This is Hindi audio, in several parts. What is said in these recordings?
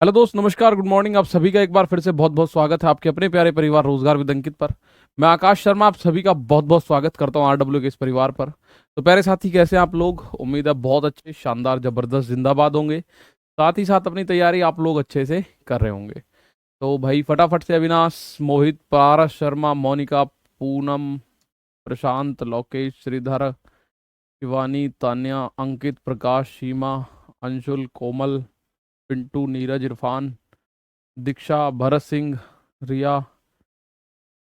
हेलो दोस्त, नमस्कार, गुड मॉर्निंग। आप सभी का एक बार फिर से बहुत बहुत स्वागत है आपके अपने प्यारे परिवार रोजगार विद अंकित पर। मैं आकाश शर्मा आप सभी का बहुत बहुत स्वागत करता हूं आरडब्ल्यू के इस परिवार पर। तो प्यारे साथी, कैसे हैं आप लोग? उम्मीद है बहुत अच्छे, शानदार, जबरदस्त, जिंदाबाद होंगे। साथ ही साथ अपनी तैयारी आप लोग अच्छे से कर रहे होंगे। तो भाई फटाफट से अविनाश, मोहित, पारस शर्मा, मोनिका, पूनम, प्रशांत, लोकेश, श्रीधर, शिवानी, तान्या, अंकित, प्रकाश, सीमा, अंशुल, कोमल, पिंटू, नीरज, इरफान, दीक्षा, भरत सिंह, रिया,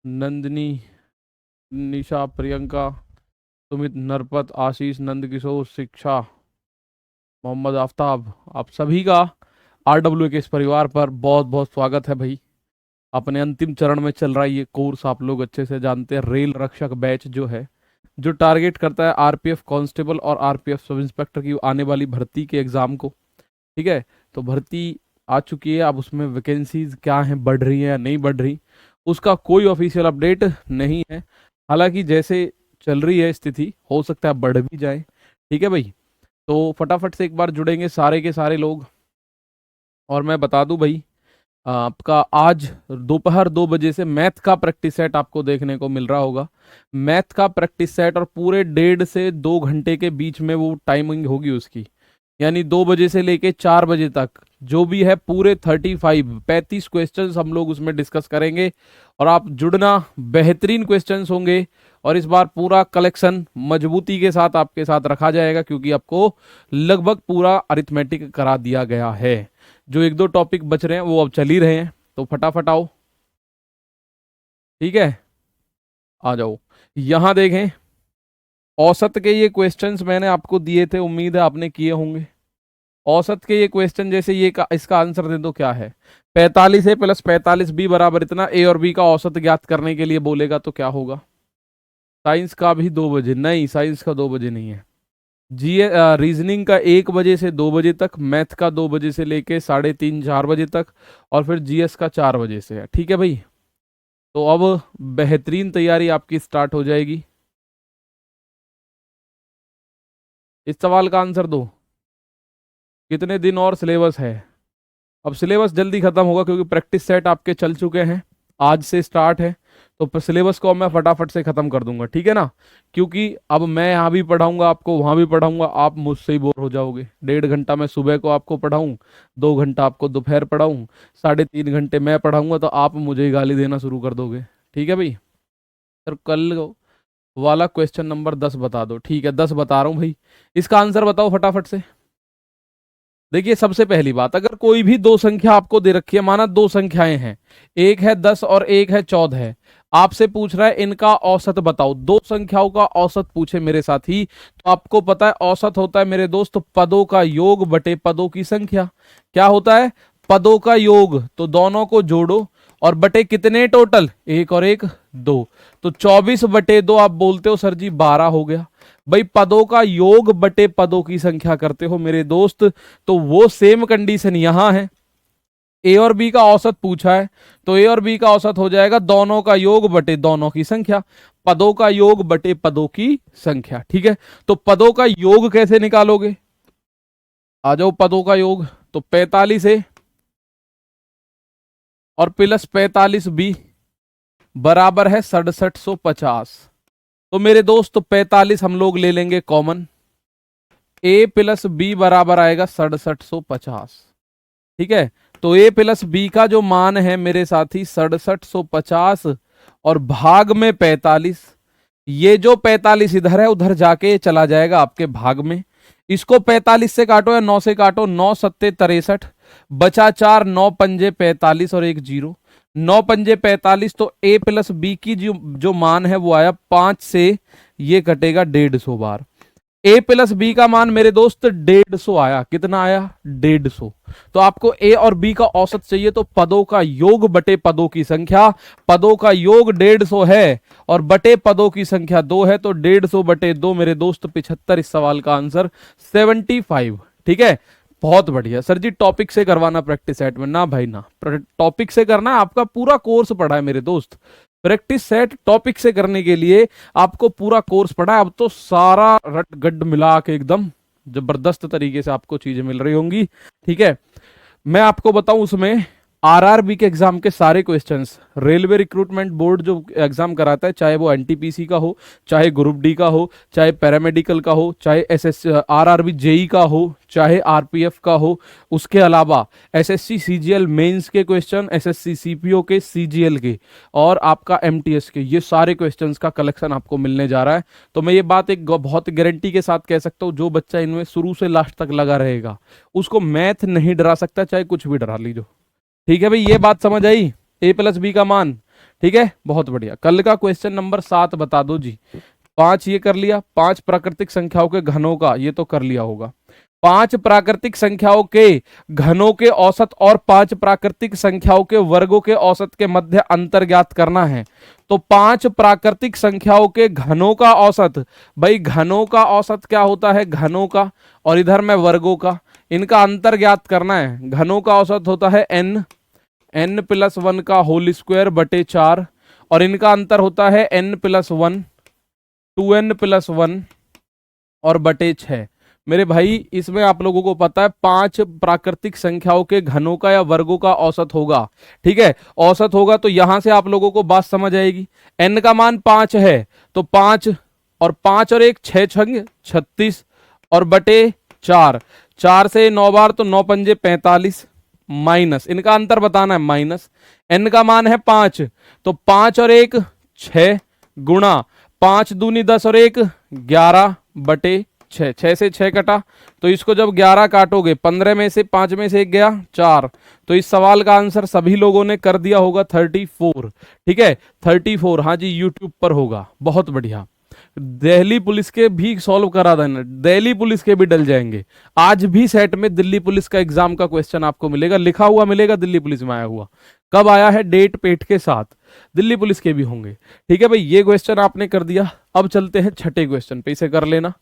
नंदिनी, निशा, प्रियंका, सुमित, नरपत, आशीष, नंदकिशोर, शिक्षा, मोहम्मद आफ्ताब, आप सभी का आरडब्ल्यू के इस परिवार पर बहुत बहुत स्वागत है भाई। अपने अंतिम चरण में चल रहा है ये कोर्स, आप लोग अच्छे से जानते हैं। रेल रक्षक बैच जो है, जो टारगेट करता है आरपीएफ कांस्टेबल और आरपीएफ सब इंस्पेक्टर की आने वाली भर्ती के एग्जाम को। ठीक है, तो भर्ती आ चुकी है। अब उसमें वैकेंसीज क्या हैं, बढ़ रही हैं या नहीं बढ़ रही, उसका कोई ऑफिशियल अपडेट नहीं है। हालांकि जैसे चल रही है स्थिति, हो सकता है बढ़ भी जाए। ठीक है भाई, तो फटाफट से एक बार जुड़ेंगे सारे के सारे लोग। और मैं बता दूं भाई, आपका आज दोपहर 2 बजे से मैथ का प्रैक्टिस सेट आपको देखने को मिल रहा होगा। मैथ का प्रैक्टिस सेट, और पूरे 1.5 से 2 घंटे के बीच में वो टाइमिंग होगी उसकी। यानी 2 बजे से लेके 4 बजे तक जो भी है, पूरे 35 क्वेश्चंस हम लोग उसमें डिस्कस करेंगे। और आप जुड़ना, बेहतरीन क्वेश्चंस होंगे। और इस बार पूरा कलेक्शन मजबूती के साथ आपके साथ रखा जाएगा, क्योंकि आपको लगभग पूरा अरिथमेटिक करा दिया गया है। जो एक दो टॉपिक बच रहे हैं वो अब चल ही रहे हैं, तो फटाफट आओ। ठीक है, आ जाओ। यहां देखें, औसत के ये क्वेश्चंस मैंने आपको दिए थे, उम्मीद है आपने किए होंगे। औसत के ये क्वेश्चन, जैसे इसका आंसर दे दो, क्या है? 45 A प्लस 45 B बराबर इतना। ए और बी का औसत ज्ञात करने के लिए बोलेगा तो क्या होगा? साइंस का भी 2 बजे नहीं, साइंस का 2 बजे नहीं है। जी, रीजनिंग का 1 बजे से 2 बजे तक, मैथ का 2 बजे से लेके 3:30 4 बजे तक, और फिर जीएस का 4 बजे से है। ठीक है भाई, तो अब बेहतरीन तैयारी आपकी स्टार्ट हो जाएगी। इस सवाल का आंसर दो, कितने दिन और सिलेबस है? अब सिलेबस जल्दी खत्म होगा, क्योंकि प्रैक्टिस सेट आपके चल चुके हैं, आज से स्टार्ट है। तो सिलेबस को अब मैं फटाफट से खत्म कर दूंगा, ठीक है ना? क्योंकि अब मैं यहाँ भी पढ़ाऊंगा आपको, वहां भी पढ़ाऊंगा, आप मुझसे ही बोर हो जाओगे। 1.5 घंटा मैं सुबह को आपको पढ़ाऊं, 2 घंटा आपको दोपहर पढ़ाऊं, 3.5 घंटे मैं पढ़ाऊंगा, तो आप मुझे ही गाली देना शुरू कर दोगे। ठीक है भाई, सर कल वाला क्वेश्चन नंबर 10 बता दो। ठीक है, 10 बता रहा हूँ भाई। इसका आंसर बताओ फटाफट से। देखिए, सबसे पहली बात, अगर कोई भी दो संख्या आपको दे रखी है, माना दो संख्याएं हैं, एक है 10 और एक है 14 है, आपसे पूछ रहा है इनका औसत बताओ। दो संख्याओं का औसत पूछे मेरे साथी, तो आपको पता है औसत होता है मेरे दोस्त पदों का योग बटे पदों की संख्या। क्या होता है? पदों का योग, तो दोनों को जोड़ो, और बटे कितने टोटल? एक और एक, दो। तो 24/2 आप बोलते हो सर जी 12 हो गया। भाई पदों का योग बटे पदों की संख्या करते हो मेरे दोस्त, तो वो सेम कंडीशन यहां है। ए और बी का औसत पूछा है, तो ए और बी का औसत हो जाएगा दोनों का योग बटे दोनों की संख्या, पदों का योग बटे पदों की संख्या। ठीक है, तो पदों का योग कैसे निकालोगे? आ जाओ, पदों का योग, तो 45 A और प्लस 45 B बराबर है 6750। तो मेरे दोस्त 45 हम लोग ले लेंगे कॉमन, ए प्लस बी बराबर आएगा 6750। ठीक है, तो ए प्लस बी का जो मान है मेरे साथी 6750, और भाग में 45। ये जो 45 इधर है, उधर जाके चला जाएगा आपके भाग में। इसको 45 से काटो या 9 से काटो, 9 सत्ते 63, बचा 4, 9 पंजे 45 और एक जीरो, 9 पंजे 45। तो ए प्लस बी की जो मान है वो आया 5 से, ये कटेगा 150 बार। ए प्लस बी का मान मेरे दोस्त 150 आया। कितना आया? 150। तो आपको ए और बी का औसत चाहिए, तो पदों का योग बटे पदों की संख्या, पदों का योग 150 है और बटे पदों की संख्या 2 है, तो 150/2 मेरे दोस्त 75। इस सवाल का आंसर 75। ठीक है, बहुत बढ़िया सर जी। टॉपिक से करवाना प्रैक्टिस सेट में? ना भाई ना, टॉपिक से करना है। आपका पूरा कोर्स पढ़ा है मेरे दोस्त, प्रैक्टिस सेट टॉपिक से करने के लिए आपको पूरा कोर्स पढ़ा है। अब तो सारा रट गड्ढ मिला के एकदम जबरदस्त तरीके से आपको चीजें मिल रही होंगी। ठीक है, मैं आपको बताऊं उसमें आरआरबी के एग्जाम के सारे क्वेश्चंस, रेलवे रिक्रूटमेंट बोर्ड जो एग्जाम कराता है, चाहे वो एनटीपीसी का हो, चाहे ग्रुप डी का हो, चाहे पैरामेडिकल का हो, चाहे एसएस आरआरबी जेई का हो, चाहे आरपीएफ का हो, उसके अलावा एसएससी सीजीएल मेंस के क्वेश्चन, एसएससी सीपीओ के, सीजीएल के और आपका एमटीएस के, ये सारे क्वेश्चंस का कलेक्शन आपको मिलने जा रहा है। तो मैं ये बात एक बहुत गारंटी के साथ कह सकता हूँ, जो बच्चा इनमें शुरू से लास्ट तक लगा रहेगा उसको मैथ नहीं डरा सकता, चाहे कुछ भी डरा लीजिए। ठीक है भाई, ये बात समझ आई, ए प्लस बी का मान। ठीक है, बहुत बढ़िया। कल का क्वेश्चन नंबर 7 बता दो जी। 5 ये कर लिया, 5 प्राकृतिक संख्याओं के घनों का, ये तो कर लिया होगा। 5 प्राकृतिक संख्याओं के घनों के औसत और 5 प्राकृतिक संख्याओं के वर्गों के औसत के मध्य अंतर ज्ञात करना है। तो 5 प्राकृतिक संख्याओं के घनों का औसत, भाई घनों का औसत क्या होता है, घनों का, और इधर में वर्गों का, इनका अंतर ज्ञात करना है। घनों का औसत होता है n+1 का होल स्क्वायर बटे 4, और इनका अंतर होता है n+1, 2n+1 और बटे 6। मेरे भाई इसमें आप लोगों को पता है 5 प्राकृतिक संख्याओं के घनों का या वर्गों का औसत होगा। ठीक है, औसत होगा तो यहां से आप लोगों को बात समझ आएगी। n का मान 5 है तो 5 और 5 और 1 6 छंग 36 और बटे 4, 4 से 9 बार तो 9 पंजे 45, माइनस इनका अंतर बताना है माइनस, n का मान है 5 तो 5 और 1 6 गुणा 5 दूनी 10 और 1 11 बटे 6, 6 से 6 कटा तो इसको जब 11 काटोगे 15 में से 5 में से 1 गया 4, तो इस सवाल का आंसर सभी लोगों ने कर दिया होगा 34। ठीक है 34, हाँ जी यूट्यूब पर होगा, बहुत बढ़िया। दिल्ली पुलिस के भी सॉल्व करा देना, दिल्ली पुलिस के भी डल जाएंगे। आज भी सेट में दिल्ली पुलिस का एग्जाम का क्वेश्चन आपको मिलेगा, लिखा हुआ मिलेगा, दिल्ली पुलिस में आया हुआ, कब आया है डेट पेट के साथ, दिल्ली पुलिस के भी होंगे। ठीक है भाई, ये क्वेश्चन आपने कर दिया। अब चलते हैं छठे क्वेश्चन पे, इसे कर लेना।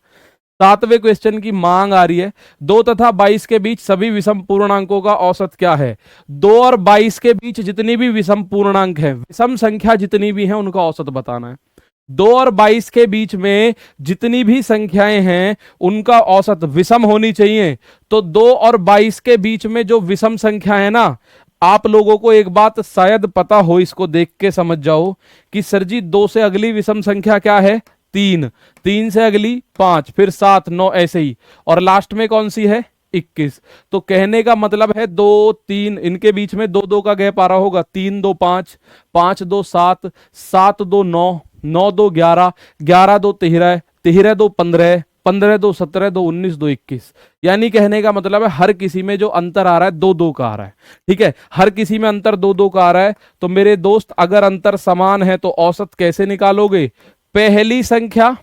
7वें क्वेश्चन की मांग आ रही है, 2 तथा 22 के बीच सभी विषम पूर्णांकों का औसत क्या है। 2 और 22 के बीच जितनी भी विषम पूर्णांक है, विषम संख्या जितनी भी है उनका औसत बताना है। 2 और 22 के बीच में जितनी भी संख्याएं हैं उनका औसत विषम होनी चाहिए। तो 2 और 22 के बीच में जो विषम संख्या है ना, आप लोगों को एक बात शायद पता हो, इसको देख के समझ जाओ कि सर जी 2 से अगली विषम संख्या क्या है 3, 3 से अगली 5, फिर 7 9 ऐसे ही, और लास्ट में कौन सी है 21। तो कहने का मतलब है 2 3 इनके बीच में 2 2 का गैप आ रहा होगा, 3 2 5, 5 2 7, 7 2 9, 9 2 11, 11 2 13, 13 2 15, 15 2 17, 2 19, 2 21। यानी कहने का मतलब है हर किसी में जो अंतर आ रहा है 2 2 का आ रहा है। ठीक है, हर किसी में अंतर 2 2 का आ रहा है। तो मेरे दोस्त अगर अंतर समान है तो औसत कैसे निकालोगे, पहली संख्या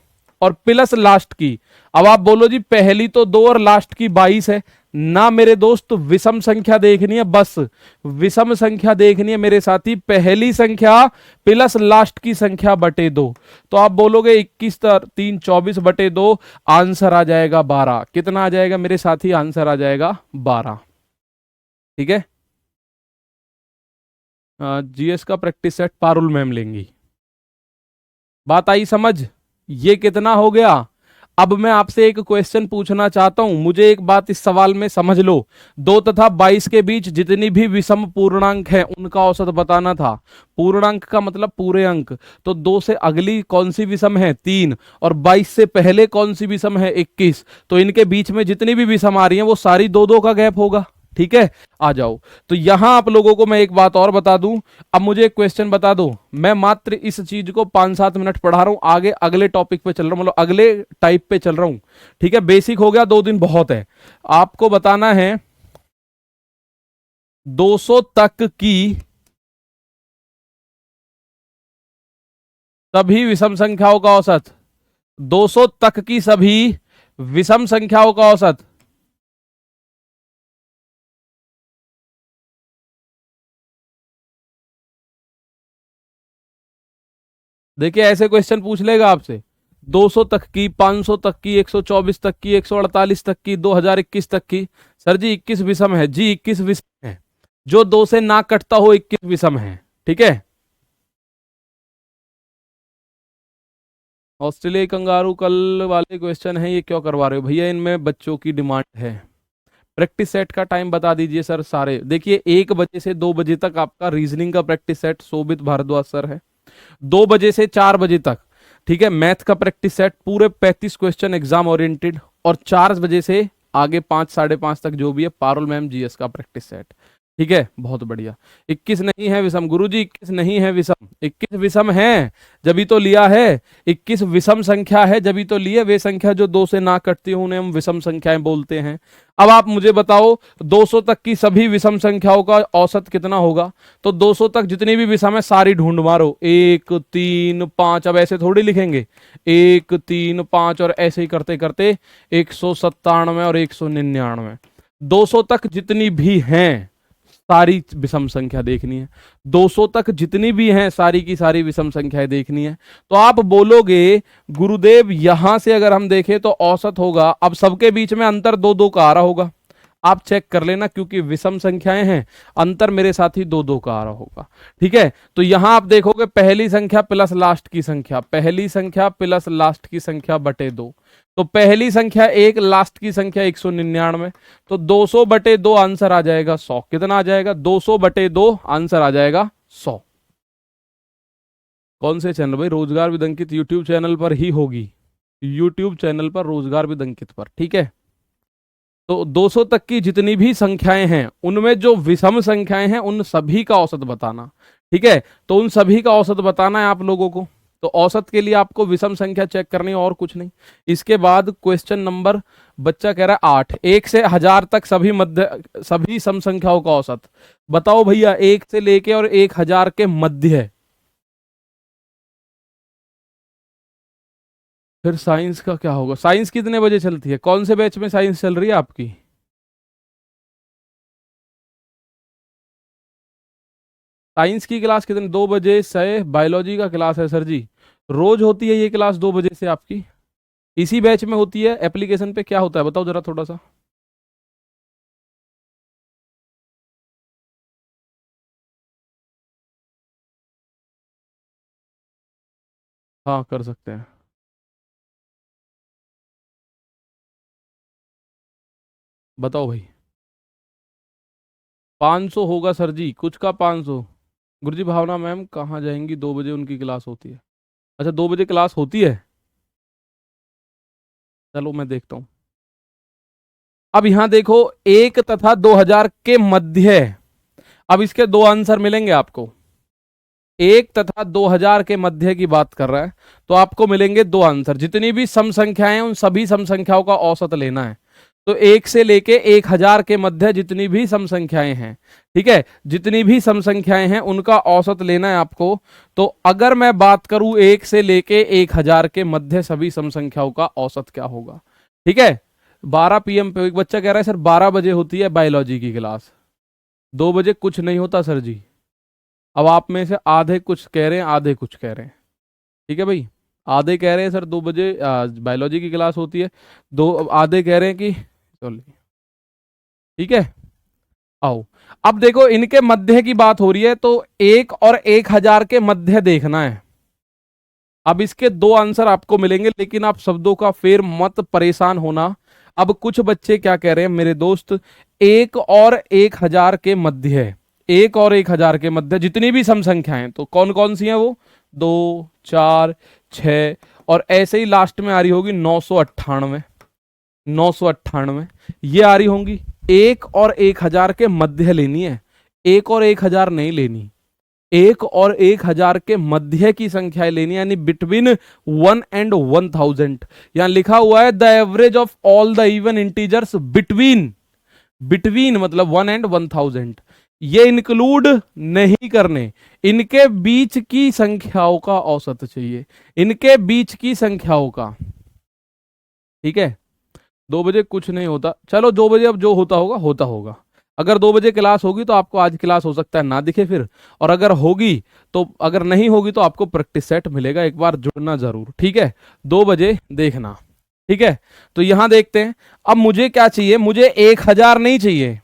और प्लस लास्ट की। अब आप बोलो जी पहली तो 2 और लास्ट की 22 है ना मेरे दोस्त, विषम संख्या देखनी है, बस विषम संख्या देखनी है मेरे साथी, पहली संख्या प्लस लास्ट की संख्या बटे 2। तो आप बोलोगे 21 3 24 बटे 2, आंसर आ जाएगा 12। कितना आ जाएगा मेरे साथी, आंसर आ जाएगा 12। ठीक है, जीएस का प्रैक्टिस सेट पारुल मैम लेंगी। बात आई समझ, ये कितना हो गया। अब मैं आपसे एक क्वेश्चन पूछना चाहता हूं, मुझे एक बात इस सवाल में समझ लो, 2 तथा 22 के बीच जितनी भी विषम पूर्णांक है उनका औसत बताना था। पूर्णांक का मतलब पूरे अंक, तो 2 से अगली कौन सी विषम है 3, और 22 से पहले कौन सी विषम है 21। तो इनके बीच में जितनी भी विषम आ रही है वो सारी 2 2 का गैप होगा। ठीक है, आ जाओ। तो यहां आप लोगों को मैं एक बात और बता दूं, अब मुझे एक क्वेश्चन बता दो, मैं मात्र इस चीज को 5-7 मिनट पढ़ा रहा हूं, आगे अगले टॉपिक पे चल रहा हूं, मतलब अगले टाइप पे चल रहा हूं। ठीक है, बेसिक हो गया, 2 दिन बहुत है। आपको बताना है 200 तक की सभी विषम संख्याओं का औसत, 200 तक की सभी विषम संख्याओं का औसत। देखिए ऐसे क्वेश्चन पूछ लेगा आपसे, 200 तक की, 500 तक की, 124 तक की, 148 तक की, 2021 तक की। सर जी 21 विषम है जी, 21 विषम है, जो 2 से ना कटता हो 21 विषम है। ठीक है, ऑस्ट्रेलिया कंगारू कल वाले क्वेश्चन है, ये क्यों करवा रहे हो भैया, इनमें बच्चों की डिमांड है। प्रैक्टिस सेट का टाइम बता दीजिए सर सारे। देखिए 1 बजे से 2 बजे तक आपका रीजनिंग का प्रैक्टिस सेट शोभित भारद्वाज सर है। 2 बजे से 4 बजे तक, ठीक है, मैथ का प्रैक्टिस सेट पूरे 35 क्वेश्चन एग्जाम ओरिएंटेड। और 4 बजे से आगे 5 साढ़े 5 तक जो भी है पारुल मैम जीएस का प्रैक्टिस सेट। ठीक है, बहुत बढ़िया। 21 नहीं है विषम गुरुजी, 21 नहीं है विषम। 21 विषम है जभी तो लिया है, 21 विषम संख्या है जभी तो लिए। वे संख्या जो 2 से ना कटती हो उन्हें हम विषम संख्याएं बोलते हैं। अब आप मुझे बताओ 200 तक की सभी विषम संख्याओं का औसत कितना होगा? तो 200 तक जितनी भी विषम है सारी ढूंढ मारो, 1 3 5। अब ऐसे थोड़ी लिखेंगे 1 3 5 और ऐसे ही करते करते 197 और 199। 200 तक जितनी भी हैं सारी विषम संख्या देखनी है। 200 तक जितनी भी हैं सारी की सारी विषम संख्याएं देखनी है। तो आप बोलोगे गुरुदेव यहां से अगर हम देखें तो औसत होगा, अब सबके बीच में अंतर 2-2 का आ रहा होगा। आप चेक कर लेना, क्योंकि विषम संख्याएं हैं, अंतर मेरे साथ ही 2-2 का आ रहा होगा। ठीक है, तो यहां आप देखोगे पहली संख्या प्लस लास्ट की संख्या, पहली संख्या प्लस लास्ट की संख्या बटे 2। तो पहली संख्या 1, लास्ट की संख्या 199। तो 200 बटे 2 आंसर आ जाएगा 100। कितना आ जाएगा? 200 बटे 2 आंसर आ जाएगा 100। कौन से चैनल भाई? रोजगार विद अंकित यूट्यूब चैनल पर ही होगी, यूट्यूब चैनल पर रोजगार विद अंकित पर। ठीक है, तो 200 तक की जितनी भी संख्याएं हैं उनमें जो विषम संख्याएं हैं उन सभी का औसत बताना। ठीक है, तो उन सभी का औसत बताना है आप लोगों को। तो औसत के लिए आपको विषम संख्या चेक करनी है और कुछ नहीं। इसके बाद क्वेश्चन नंबर, बच्चा कह रहा है 8, 1 से 1000 तक सभी सम संख्याओं का औसत बताओ भैया। 1 से लेके और 1000 के मध्य है। फिर साइंस का क्या होगा? साइंस कितने बजे चलती है? कौन से बैच में साइंस चल रही है आपकी? साइंस की क्लास कितने? 2 बजे से बायोलॉजी का क्लास है सर जी। रोज होती है ये क्लास 2 बजे से आपकी? इसी बैच में होती है? एप्लीकेशन पे क्या होता है बताओ जरा थोड़ा सा। हाँ कर सकते हैं। बताओ भाई। 500 होगा सर जी, कुछ का 500। गुरुजी भावना मैम कहाँ जाएंगी? 2 बजे उनकी क्लास होती है। अच्छा 2 बजे क्लास होती है, चलो मैं देखता हूँ। अब यहां देखो 1 तथा 2000 के मध्य है। अब इसके 2 आंसर मिलेंगे आपको। 1 तथा 2000 के मध्य की बात कर रहा है तो आपको मिलेंगे 2 आंसर। जितनी भी सम संख्याएं हैं उन सभी सम संख्याओं का औसत लेना है। तो 1 से लेके 1000 के मध्य जितनी भी सम संख्याएं हैं, ठीक है, जितनी भी सम संख्याएं हैं उनका औसत लेना है आपको। तो अगर मैं बात करूं 1 से लेके 1000 के मध्य सभी सम संख्याओं का औसत क्या होगा? ठीक है, 12 PM पे। एक बच्चा कह रहा है सर 12 बजे होती है बायोलॉजी की क्लास, 2 बजे कुछ नहीं होता सर जी। अब आप में से आधे कुछ कह रहे हैं, आधे कुछ कह रहे हैं। ठीक है भाई, आधे कह रहे हैं सर 2 बजे बायोलॉजी की क्लास होती है, दो आधे कह रहे हैं कि सॉरी। ठीक है, आओ अब देखो इनके मध्य की बात हो रही है तो 1 और 1000 के मध्य देखना है। अब इसके 2 आंसर आपको मिलेंगे, लेकिन आप शब्दों का फेर मत परेशान होना। अब कुछ बच्चे क्या कह रहे हैं मेरे दोस्त, 1 और 1000 के मध्य है। 1 और 1000 के मध्य जितनी भी सम संख्याएं, तो कौन कौन सी हैं वो? 2 4 6 और ऐसे ही लास्ट में आ रही होगी 998। 998 ये आ रही होंगी। 1 और 1000 के मध्य लेनी है, 1 और 1000 नहीं लेनी। 1 और 1000 के मध्य की संख्याएं लेनी, यानी बिटवीन 1 and 1000। यहां लिखा हुआ है the average of all the even integers between, between मतलब 1 and 1000। ये इंक्लूड नहीं करने, इनके बीच की संख्याओं का औसत चाहिए, इनके बीच की संख्याओं का। ठीक है, 2 बजे कुछ नहीं होता, चलो 2 बजे अब जो होता होगा होता होगा। अगर 2 बजे क्लास होगी तो आपको आज क्लास हो सकता है ना दिखे फिर, और अगर होगी तो, अगर नहीं होगी तो आपको प्रैक्टिस सेट मिलेगा, एक बार जुड़ना जरूर। ठीक है, 2 बजे देखना। ठीक है, तो यहां देखते हैं। अब मुझे क्या चाहिए? मुझे 1000 नहीं चाहिए,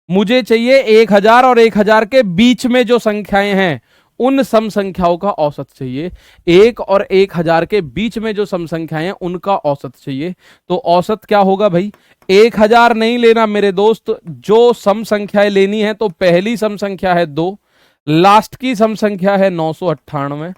मुझे चाहिए 1000 और 1000 के बीच में जो संख्याएं हैं उन सम संख्याओं का औसत चाहिए। 1 और 1000 के बीच में जो सम संख्याएं हैं उनका औसत चाहिए। तो औसत क्या होगा भाई, 1000 नहीं लेना मेरे दोस्त, जो सम संख्याएं लेनी है तो पहली सम संख्या है 2, लास्ट की सम संख्या है 998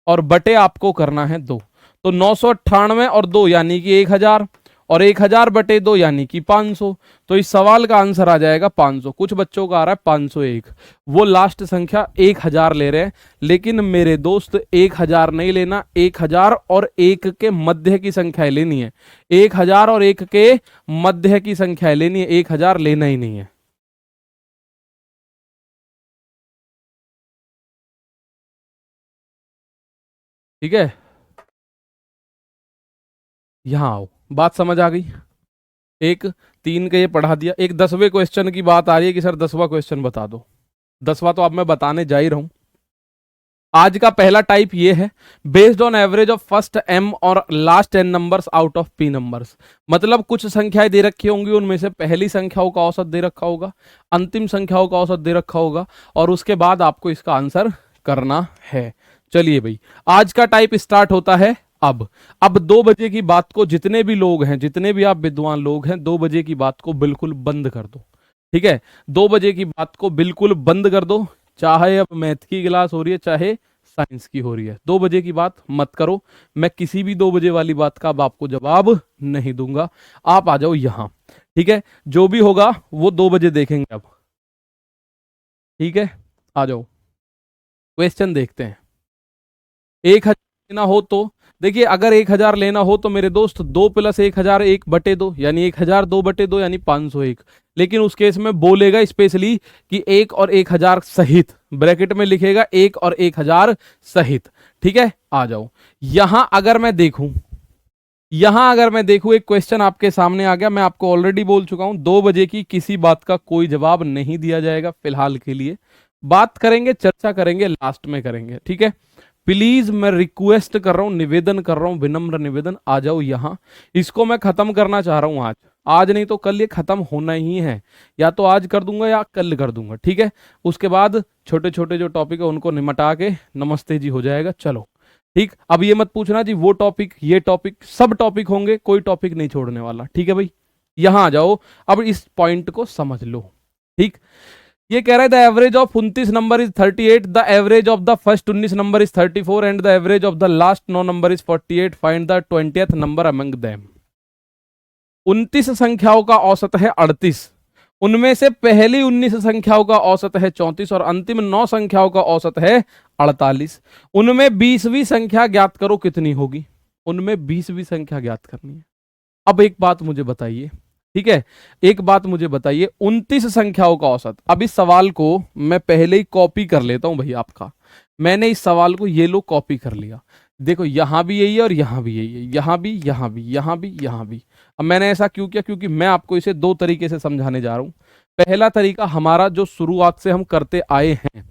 और बटे आपको करना है 2। तो 998 और 2 यानी कि 1000 और 1000 बटे 2 यानी कि 500। तो इस सवाल का आंसर आ जाएगा 500। कुछ बच्चों का आ रहा है 501, वो लास्ट संख्या 1000 ले रहे हैं, लेकिन मेरे दोस्त 1000 नहीं लेना, 1000 और 1 के मध्य की संख्या लेनी है। 1000 और 1 के मध्य की संख्या लेनी है, 1000 लेना ही नहीं है। ठीक है, यहां आओ, बात समझ आ गई। एक 3 का ये पढ़ा दिया, एक 10वें क्वेश्चन की बात आ रही है कि सर 10वां क्वेश्चन बता दो। 10वां तो अब मैं बताने जा ही रहा हूं। आज का पहला टाइप ये है, based on average of first M और last N numbers out of P numbers. मतलब कुछ संख्याएं दे रखी होंगी, उनमें से पहली संख्याओं का औसत दे रखा होगा, अंतिम संख्याओं का औसत दे रखा होगा, और उसके बाद आपको इसका आंसर करना है। चलिए भाई, आज का टाइप स्टार्ट होता है अब 2 बजे की बात को, जितने भी लोग हैं, जितने भी आप विद्वान लोग हैं, 2 बजे की बात को बिल्कुल बंद कर दो। ठीक है, 2 बजे की बात को बिल्कुल बंद कर दो, चाहे अब मैथ की क्लास हो रही है चाहे साइंस की हो रही है। 2 बजे की बात मत करो, मैं किसी भी 2 बजे वाली बात का अब आपको जवाब नहीं दूंगा। आप आ जाओ यहां, ठीक है, जो भी होगा वो 2 बजे देखेंगे अब। ठीक है, आ जाओ, क्वेश्चन देखते हैं। 1000 लेना हो तो देखिए, अगर 1000 लेना हो तो मेरे दोस्त 2 + 1000 1 बटे 2 यानी 1000 2 बटे 2 यानी 501। लेकिन उस केस में बोलेगा स्पेशली कि 1 और 1000 सहित, ब्रैकेट में लिखेगा 1 और 1000 सहित। ठीक है, आ जाओ यहां। अगर मैं देखूं एक क्वेश्चन आपके सामने आ गया, मैं आपको ऑलरेडी बोल चुका हूं 2 बजे की किसी बात का कोई जवाब नहीं दिया जाएगा फिलहाल के लिए। बात करेंगे, चर्चा करेंगे, लास्ट में करेंगे। ठीक है, प्लीज मैं रिक्वेस्ट कर रहा हूं, निवेदन कर रहा हूं, विनम्र निवेदन, आ जाओ यहां। इसको मैं खत्म करना चाह रहा हूं आज नहीं तो कल ये खत्म होना ही है, या तो आज कर दूंगा या कल कर दूंगा। ठीक है, उसके बाद छोटे छोटे जो टॉपिक है उनको निमटा के नमस्ते जी हो जाएगा। चलो ठीक, अब ये मत पूछना जी वो टॉपिक ये टॉपिक, सब टॉपिक होंगे, कोई टॉपिक नहीं छोड़ने वाला। ठीक है भाई, यहां आ जाओ, अब इस पॉइंट को समझ लो। ठीक, ये कह रहा है the average of 29 number is 38, the average of the first 19 number is 34 and the average of the last 9 number is 48, find the 20th number among them. 29 संख्याओं का औसत है 38, उनमें से पहली 19 संख्याओं का औसत है 34 और अंतिम 9 संख्याओं का औसत है 48। उनमें 20वीं संख्या ज्ञात करो कितनी होगी। उनमें 20वीं संख्या ज्ञात करनी है। अब एक बात मुझे बताइए, ठीक है, एक बात मुझे बताइए, 29 संख्याओं का औसत। अब इस सवाल को मैं पहले ही कॉपी कर लेता हूं भाई आपका। मैंने इस सवाल को ये लो कॉपी कर लिया, देखो यहां भी यही है और यहां भी यही है, यहां भी, यहां भी, यहां भी, यहां भी। अब मैंने ऐसा क्यों किया, क्योंकि मैं आपको इसे 2 तरीके से समझाने जा रहा हूं। पहला तरीका हमारा जो शुरुआत से हम करते आए हैं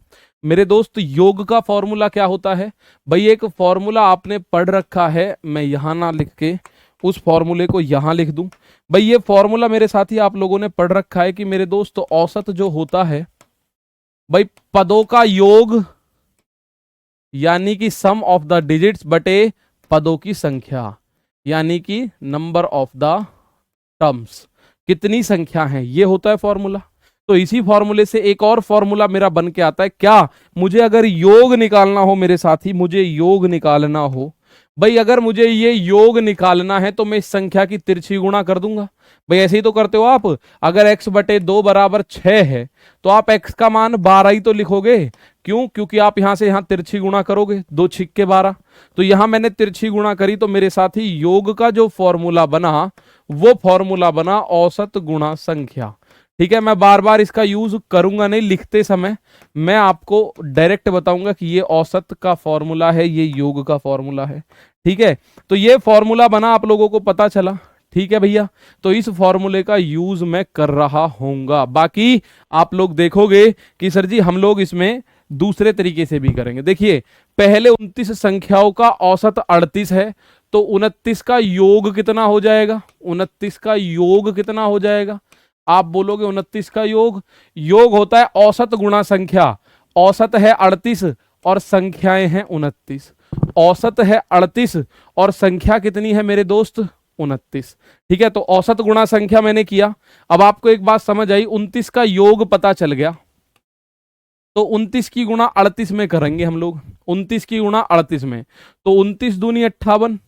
मेरे दोस्त, योग का फॉर्मूला क्या होता है भाई। एक फॉर्मूला आपने पढ़ रखा है, मैं यहां ना लिख के उस फॉर्मूले को यहां लिख दूं। भाई ये फॉर्मूला मेरे साथी आप लोगों ने पढ़ रखा है कि मेरे दोस्त औसत जो होता है भाई, पदों का योग यानी कि सम ऑफ द डिजिट्स बटे पदों की संख्या, यानी कि नंबर ऑफ द टर्म्स, कितनी संख्या है, ये होता है फॉर्मूला। तो इसी फॉर्मूले से एक और फॉर्मूला मेरा बन के आता है क्या, मुझे अगर योग निकालना हो मेरे साथी, मुझे योग निकालना हो भाई, अगर मुझे ये योग निकालना है तो मैं इस संख्या की तिरछी गुणा कर दूंगा। भाई ऐसे ही तो करते हो आप, अगर x बटे 2 बराबर 6 है तो आप x का मान 12 ही तो लिखोगे। क्यों, क्योंकि आप यहां से यहां तिरछी गुणा करोगे, 2 छिक्के 12। तो यहां मैंने तिरछी गुणा करी, तो मेरे साथी योग का जो फॉर्मूला बना वो फॉर्मूला बना औसत गुणा संख्या। ठीक है, मैं बार बार इसका यूज करूंगा नहीं लिखते समय, मैं आपको डायरेक्ट बताऊंगा कि ये औसत का फॉर्मूला है, ये योग का फॉर्मूला है। ठीक है, तो ये फॉर्मूला बना, आप लोगों को पता चला। ठीक है भैया, तो इस फॉर्मूले का यूज मैं कर रहा हूंगा। बाकी आप लोग देखोगे कि सर जी हम लोग इसमें दूसरे तरीके से भी करेंगे। देखिए, पहले 29 संख्याओं का औसत 38 है, तो 29 का योग कितना हो जाएगा, 29 का योग कितना हो जाएगा, आप बोलोगे 29 का योग, योग होता है औसत गुणा संख्या। औसत है 38 और संख्याएं हैं 29। औसत है 38 और संख्या कितनी है मेरे दोस्त 29। ठीक है, तो औसत गुणा संख्या मैंने किया। अब आपको एक बात समझ आई, 29 का योग पता चल गया, तो 29 की गुणा 38 में करेंगे हम लोग। 29 की गुणा 38 में, तो 29 दूनी 58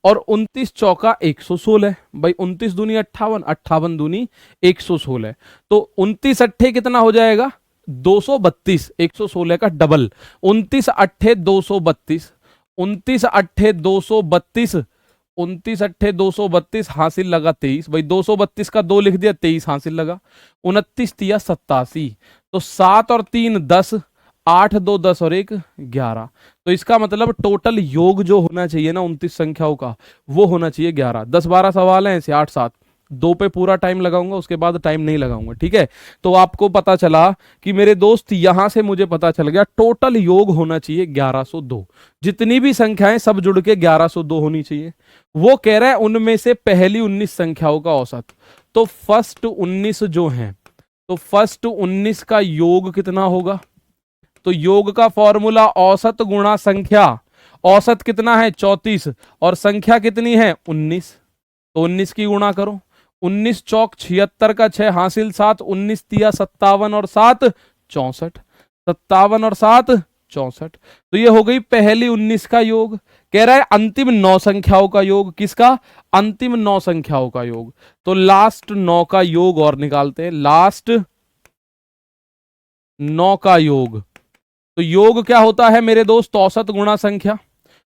और 29 चौका 116। भाई 29 दूनी 58, 58 दूनी 116, तो 29 अट्ठे कितना हो जाएगा 232, 116 का डबल। 29 अट्ठे 232, 29 अट्ठे 232, 29 अट्ठे 232, हासिल लगा 23। भाई 232 का 2 लिख दिया, 23 हासिल लगा। 29 तिया 87, तो 7 और 3 10, 8 2 10 और 1 11। तो इसका मतलब टोटल योग जो होना चाहिए ना 29 संख्याओं का, वो होना चाहिए 11। 10 12 सवाल हैं ऐसे, 8 7, 2 पे पूरा टाइम लगाऊंगा, उसके बाद टाइम नहीं लगाऊंगा। ठीक है, तो आपको पता चला कि मेरे दोस्त यहां से मुझे पता चल गया टोटल योग होना चाहिए 1102। जितनी भी संख्याएं सब जुड़ के 1102 होनी चाहिए। वो कह रहा है उनमें से पहली 19 संख्याओं का औसत। तो फर्स्ट 19 जो है, तो फर्स्ट 19 का योग कितना होगा? तो योग का फॉर्मूला औसत गुणा संख्या। औसत कितना है 34 और संख्या कितनी है 19, तो 19 की गुणा करो। 19 चौक 76 का 6 हासिल 7, 19 तिया 57 और 7 64, 57 और 7 64। तो ये हो गई पहली 19 का योग। कह रहा है अंतिम 9 संख्याओं का योग। किसका? अंतिम 9 संख्याओं का योग। तो लास्ट 9 का योग और निकालते हैं। लास्ट 9 का योग, तो योग क्या होता है मेरे दोस्त? औसत गुणा संख्या।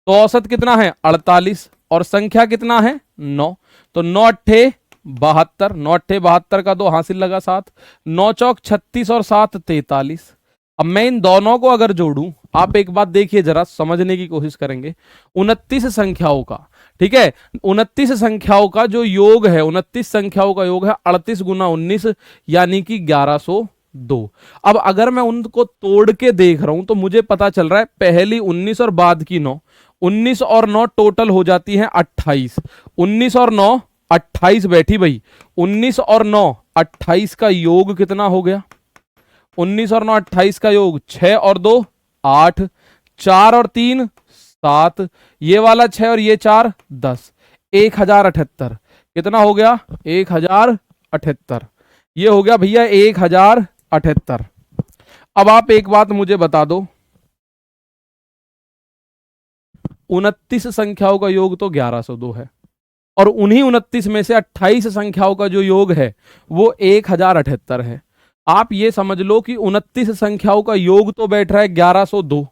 तो औसत कितना है 48 और संख्या कितना है 9, तो 9 अट्ठे 72, 9 अट्ठे 72 का 2 हासिल लगा 7, 9 चौक 36 और 7 43। अब मैं इन दोनों को अगर जोड़ूं, आप एक बात देखिए जरा, समझने की कोशिश करेंगे। 29 संख्याओं का, ठीक है, 29 संख्याओं का जो योग है, 29 संख्याओं का योग है 38 गुना 19 यानी कि 1102। अब अगर मैं उनको तोड़ के देख रहा हूं तो मुझे पता चल रहा है पहली 19 और बाद की 9, 19 और 9 टोटल हो जाती है 28। 19 और 9 28 बैठी भाई, 19 और 9 28 का योग कितना हो गया? 19 और 9 28 का योग 6 और 2 8, 4 और 3 7, ये वाला 6 और ये 4 10, 1078। कितना हो गया? 1078। ये हो गया भैया 1078। अब आप एक बात मुझे बता दो, 29 संख्याओं का योग तो 1102 है और उन्हीं 29 में से 28 संख्याओं का जो योग है वो 1078 है। आप ये समझ लो कि 29 संख्याओं का योग तो बैठ रहा है 1102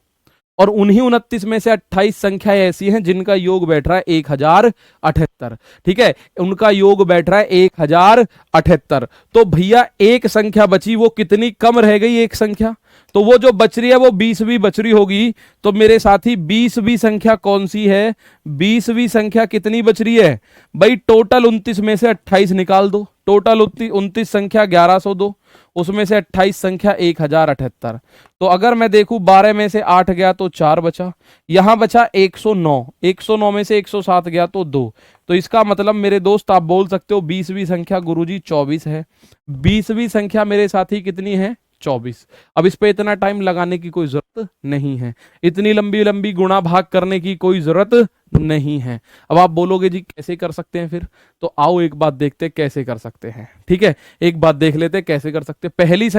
और उन्हीं 29 में से 28 संख्याएं ऐसी हैं जिनका योग बैठ रहा है 1078। ठीक है, उनका योग बैठ रहा है 1078। तो भैया एक संख्या बची, वो कितनी कम रह गई? एक संख्या, तो वो जो बच रही है वो 20वीं बच रही होगी। तो मेरे साथी 20वीं संख्या कौन सी है? 20वीं संख्या कितनी बच रही है भाई? टोटल 29 में से 28 निकाल दो। टोटल 29 संख्या 1102, उसमें से 28 संख्या 1078। तो अगर मैं देखूं 12 में से 8 गया तो 4 बचा, यहां बचा 109, 109 में से 107 गया तो 2। तो इसका मतलब मेरे दोस्त आप बोल सकते हो 20वीं संख्या गुरुजी 24 है। 20वीं संख्या मेरे साथी कितनी है? 24। अब इस पे इतना टाइम लगाने की कोई जरूरत नहीं है, इतनी लंबी लंबी गुणा भाग करने की कोई जरूरत नहीं है। अब आप बोलोगे जी कैसे कर सकते हैं फिर? तो आओ एक बात देखते हैं कैसे कर सकते हैं। ठीक है, एक बात देख लेते हैं कैसे कर सकते हैं।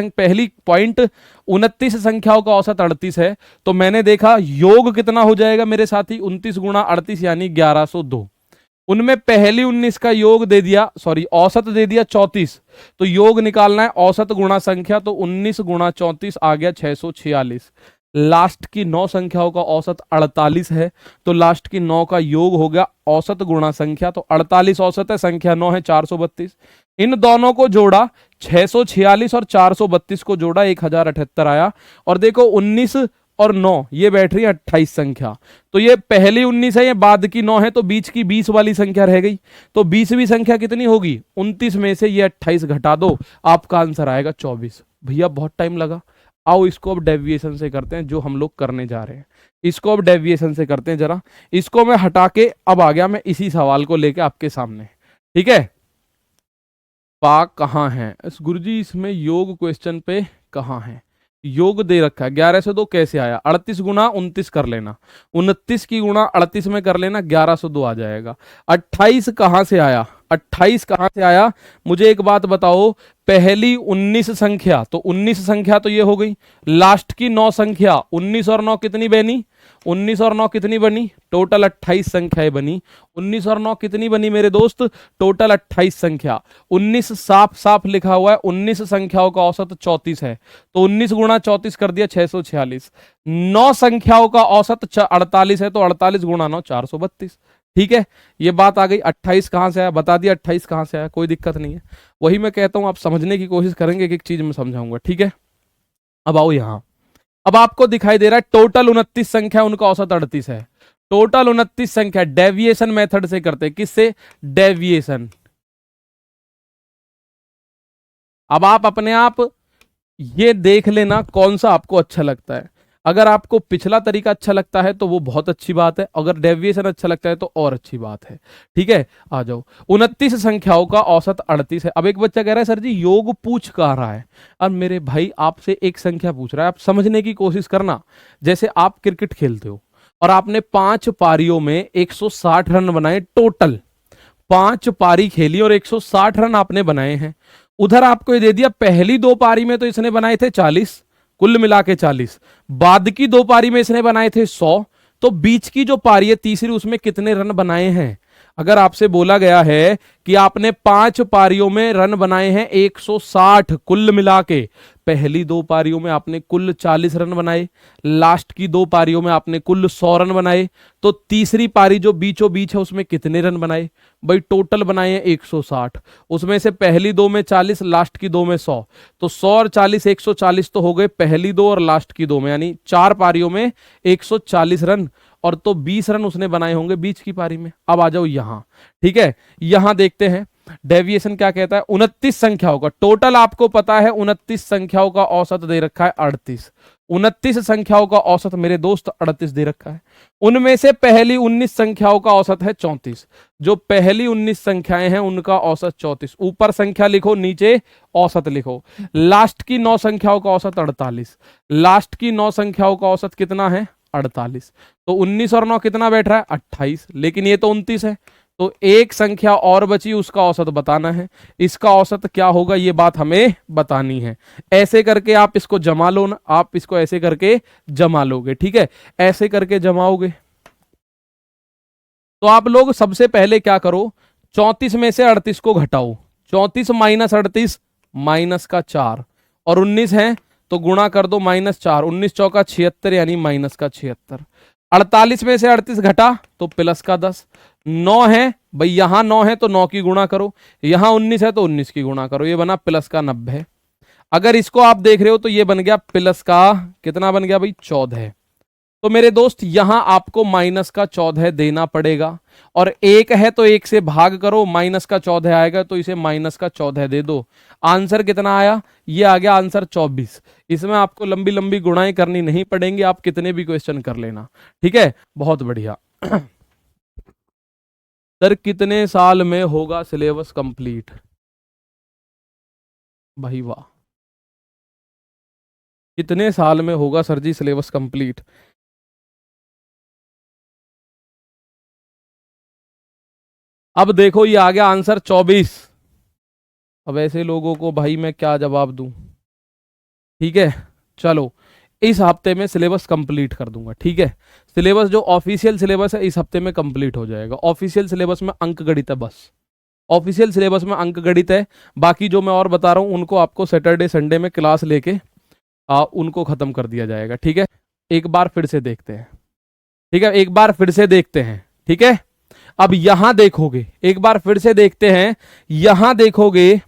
पहली पॉइंट, 29 संख्याओं का औसत 38 है, तो मैंने देखा योग कितना हो जाएगा मेरे साथी? 29 गुणा 38 यानी 1102। उनमें पहली 19 का योग दे दिया, सॉरी औसत दे दिया 34, तो योग निकालना है औसत गुणा संख्या। तो 19 गुणा 34 आ गया 646। लास्ट की 9 संख्याओं का औसत 48 है, तो लास्ट की 9 का योग हो गया औसत गुणा संख्या। तो 48 औसत है, संख्या 9 है, 432। इन दोनों को जोड़ा, 646 और 432 को जोड़ा, 1078 आया। और देखो 19 और 9 ये बैठ रही है 28 संख्या, तो ये पहली 19 है, ये बाद की 9 है, तो बीच की 20 वाली संख्या रह गई। तो 20वीं संख्या कितनी होगी? 29 में से ये 28 घटा दो, आपका आंसर आएगा 24। भैया बहुत टाइम लगा, आओ इसको अब डेविएशन से करते हैं जो हम लोग करने जा रहे हैं। इसको अब डेविएशन से करते हैं जरा। इसको मैं हटा के अब आ गया मैं इसी सवाल को लेके आपके सामने। ठीक है, पा कहां है गुरुजी? इसमें योग क्वेश्चन पे कहां है? योग दे रखा है 1102 कैसे आया, 38 गुना 29 कर लेना, 29 की गुणा 38 में कर लेना, 1102 आ जाएगा। 28 कहां से आया, 28 कहां से आया, मुझे एक बात बताओ, पहली 19 संख्या, तो 19 संख्या तो ये हो गई, लास्ट की 9 संख्या, 19 और 9 कितनी बनी, 19 और 9 कितनी बनी, टोटल 28 संख्याएं बनी। 19 और 9 कितनी बनी मेरे दोस्त, टोटल 28 संख्या। 19 साफ साफ लिखा हुआ है, 19 संख्याओं का औसत 34 है, तो 19 गुणा 34 कर दिया 646। 9 संख्याओं का औसत 48 है, तो 48 गुणा 9 432। ठीक है, ये बात आ गई। 28 कहां से आया बता दिया, 28 कहां से आया, कोई दिक्कत नहीं है। वही मैं कहता हूं, आप समझने की कोशिश करेंगे, एक एक चीज में समझाऊंगा। ठीक है, अब आओ यहां। अब आपको दिखाई दे रहा है टोटल 29 संख्या, उनका औसत 38 है। टोटल 29 संख्या डेविएशन मेथड से करते हैं, किससे, डेविएशन। अब आप अपने आप ये देख लेना कौन सा आपको अच्छा लगता है। अगर आपको पिछला तरीका अच्छा लगता है तो वो बहुत अच्छी बात है, अगर डेविएशन अच्छा लगता है तो और अच्छी बात है। ठीक है, आ जाओ। 29 संख्याओं का औसत 38 है। अब एक बच्चा कह रहा है सर जी योग पूछ कह रहा है, अब मेरे भाई आपसे एक संख्या पूछ रहा है, आप समझने की कोशिश करना। जैसे आप क्रिकेट खेलते हो और आपने 5 पारियों में 160 रन बनाए, टोटल 5 पारी खेली और 160 रन आपने बनाए हैं। उधर आपको ये दे दिया, पहली 2 पारी में तो इसने बनाए थे 40, कुल मिला के 40, बाद की 2 पारी में इसने बनाए थे 100, तो बीच की जो पारी है तीसरी, उसमें कितने रन बनाए हैं। अगर आपसे बोला गया है कि आपने 5 पारियों में रन बनाए हैं 160 कुल मिला के, पहली 2 पारियों में आपने कुल 40 रन बनाए, लास्ट की 2 पारियों में आपने कुल 100 रन बनाए, तो तीसरी पारी जो बीचों बीच है उसमें कितने रन बनाए, भाई टोटल बनाए हैं 160। उसमें से पहली 2 में 40, लास्ट की 2 में 100, तो 100 और 40 140 तो हो गए पहली 2 और लास्ट की 2 में, यानी 4 पारियों में 140 रन, और तो 20 रन उसने बनाए होंगे बीच की पारी में। अब आ जाओ यहां। ठीक है, यहां देखते हैं डेविएशन क्या कहता है। 29 संख्याओं का टोटल आपको पता है, 29 संख्याओं का औसत दे रखा है 38। 29 संख्याओं का औसत मेरे दोस्त 38 दे रखा है। उनमें से पहली 19 संख्याओं का औसत है 34। जो पहली 19 संख्याएं हैं उनका औसत 34, ऊपर संख्या लिखो नीचे औसत लिखो। लास्ट की 9 संख्याओं का औसत 48, लास्ट की 9 संख्याओं का औसत कितना है 48, तो 19 और 9 कितना बैठ रहा है 28, लेकिन ये तो 29 है, तो एक संख्या और बची, उसका औसत बताना है। इसका औसत क्या होगा ये बात हमें बतानी है। ऐसे करके आप इसको जमा लो ना, आप इसको ऐसे करके जमा लोगे। ठीक है, ऐसे करके जमाओगे तो आप लोग सबसे पहले क्या करो, 34 में से 38 को घटाओ, 34 माइनस 38 माइनस का 4, और 19 है तो गुणा कर दो -4, 19 चौका 76 यानी माइनस का 76। 48 में से 38 घटा तो प्लस का 10। 9 है भाई, यहां 9 है तो 9 की गुणा करो, यहां 19 है तो 19 की गुणा करो, ये बना प्लस का 90। अगर इसको आप देख रहे हो तो ये बन गया प्लस का कितना बन गया भाई 14। तो मेरे दोस्त यहां आपको माइनस का 14 देना पड़ेगा, और एक है तो एक से भाग करो, माइनस का 14 आएगा तो इसे माइनस का 14 दे दो। आंसर कितना आया, ये आ गया आंसर 24। इसमें आपको लंबी लंबी गुणाएं करनी नहीं पड़ेंगी, आप कितने भी क्वेश्चन कर लेना। ठीक है, बहुत बढ़िया। सर कितने साल में होगा सिलेबस कंप्लीट, भाई वाह, कितने साल में होगा सर जी सिलेबस कंप्लीट। अब देखो ये आ गया आंसर 24। अब ऐसे लोगों को भाई मैं क्या जवाब दूं। ठीक है, चलो इस हफ्ते में सिलेबस कंप्लीट कर दूंगा। ठीक है, सिलेबस जो ऑफिशियल सिलेबस है इस हफ्ते में कंप्लीट हो जाएगा। ऑफिशियल सिलेबस में अंक गणित है बस, ऑफिशियल सिलेबस में अंक गणित है, बाकी जो मैं और बता रहा हूं उनको आपको सैटरडे संडे में क्लास लेके उनको खत्म कर दिया जाएगा। ठीक है, एक बार फिर से देखते हैं। ठीक है, एक बार फिर से देखते हैं। ठीक है, अब यहां देखोगे, एक बार फिर से देखते हैं, यहां देखोगे